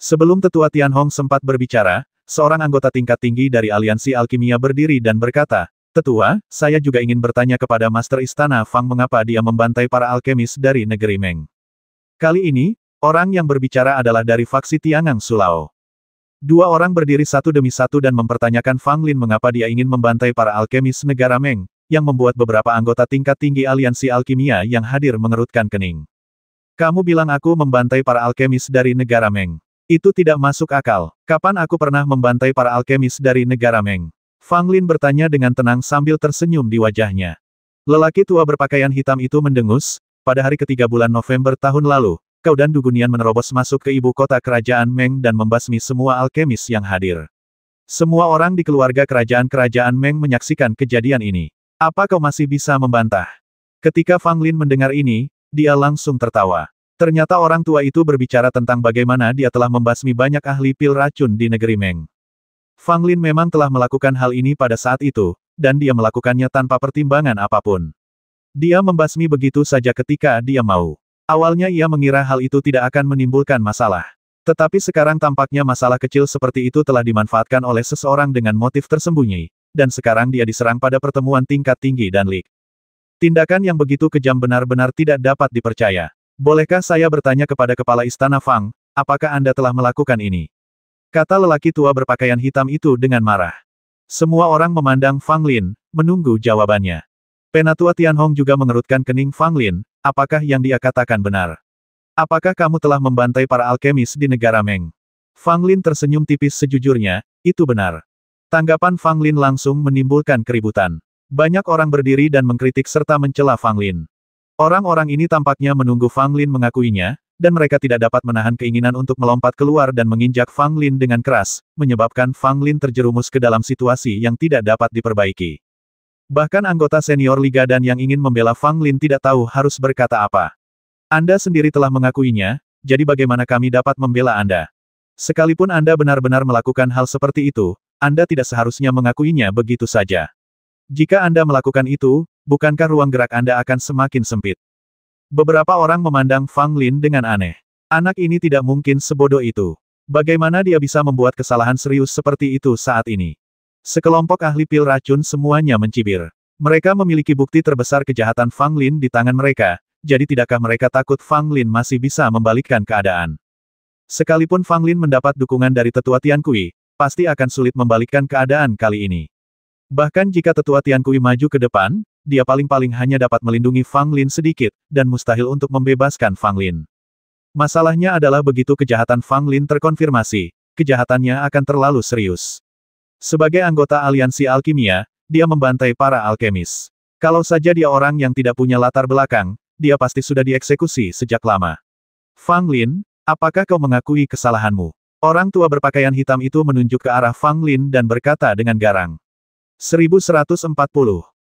Speaker 1: Sebelum tetua Tianhong sempat berbicara, seorang anggota tingkat tinggi dari aliansi alkimia berdiri dan berkata, Tetua, saya juga ingin bertanya kepada Master Istana Fang mengapa dia membantai para alkemis dari negeri Meng. Kali ini, Orang yang berbicara adalah dari faksi Tiangang Sulao. Dua orang berdiri satu demi satu dan mempertanyakan Fang Lin mengapa dia ingin membantai para alkemis negara Meng, yang membuat beberapa anggota tingkat tinggi aliansi alkimia yang hadir mengerutkan kening. Kamu bilang aku membantai para alkemis dari negara Meng. Itu tidak masuk akal. Kapan aku pernah membantai para alkemis dari negara Meng? Fang Lin bertanya dengan tenang sambil tersenyum di wajahnya. Lelaki tua berpakaian hitam itu mendengus, pada hari ketiga bulan November tahun lalu, Kau dan Du Gunian menerobos masuk ke ibu kota kerajaan Meng dan membasmi semua alkemis yang hadir. Semua orang di keluarga kerajaan Meng menyaksikan kejadian ini. Apa kau masih bisa membantah? Ketika Fang Lin mendengar ini, dia langsung tertawa. Ternyata orang tua itu berbicara tentang bagaimana dia telah membasmi banyak ahli pil racun di negeri Meng. Fang Lin memang telah melakukan hal ini pada saat itu, dan dia melakukannya tanpa pertimbangan apapun. Dia membasmi begitu saja ketika dia mau. Awalnya ia mengira hal itu tidak akan menimbulkan masalah. Tetapi sekarang tampaknya masalah kecil seperti itu telah dimanfaatkan oleh seseorang dengan motif tersembunyi, dan sekarang dia diserang pada pertemuan tingkat tinggi dan Lik. Tindakan yang begitu kejam benar-benar tidak dapat dipercaya. Bolehkah saya bertanya kepada kepala istana Fang, apakah Anda telah melakukan ini? Kata lelaki tua berpakaian hitam itu dengan marah. Semua orang memandang Fang Lin, menunggu jawabannya. Penatua Tianhong juga mengerutkan kening Fang Lin, apakah yang dia katakan benar? Apakah kamu telah membantai para alkemis di negara Meng? Fang Lin tersenyum tipis sejujurnya, itu benar. Tanggapan Fang Lin langsung menimbulkan keributan. Banyak orang berdiri dan mengkritik serta mencela Fang Lin. Orang-orang ini tampaknya menunggu Fang Lin mengakuinya, dan mereka tidak dapat menahan keinginan untuk melompat keluar dan menginjak Fang Lin dengan keras, menyebabkan Fang Lin terjerumus ke dalam situasi yang tidak dapat diperbaiki. Bahkan anggota senior Liga dan yang ingin membela Fang Lin tidak tahu harus berkata apa. Anda sendiri telah mengakuinya, jadi bagaimana kami dapat membela Anda? Sekalipun Anda benar-benar melakukan hal seperti itu, Anda tidak seharusnya mengakuinya begitu saja. Jika Anda melakukan itu, bukankah ruang gerak Anda akan semakin sempit? Beberapa orang memandang Fang Lin dengan aneh. Anak ini tidak mungkin sebodoh itu. Bagaimana dia bisa membuat kesalahan serius seperti itu saat ini? Sekelompok ahli pil racun semuanya mencibir. Mereka memiliki bukti terbesar kejahatan Fang Lin di tangan mereka, jadi tidakkah mereka takut Fang Lin masih bisa membalikkan keadaan? Sekalipun Fang Lin mendapat dukungan dari tetua Tiankui, pasti akan sulit membalikkan keadaan kali ini. Bahkan jika tetua Tiankui maju ke depan, dia paling-paling hanya dapat melindungi Fang Lin sedikit, dan mustahil untuk membebaskan Fang Lin. Masalahnya adalah begitu kejahatan Fang Lin terkonfirmasi, kejahatannya akan terlalu serius. Sebagai anggota aliansi alkimia, dia membantai para alkemis. Kalau saja dia orang yang tidak punya latar belakang, dia pasti sudah dieksekusi sejak lama. Fang Lin, apakah kau mengakui kesalahanmu? Orang tua berpakaian hitam itu menunjuk ke arah Fang Lin dan berkata dengan garang. 1140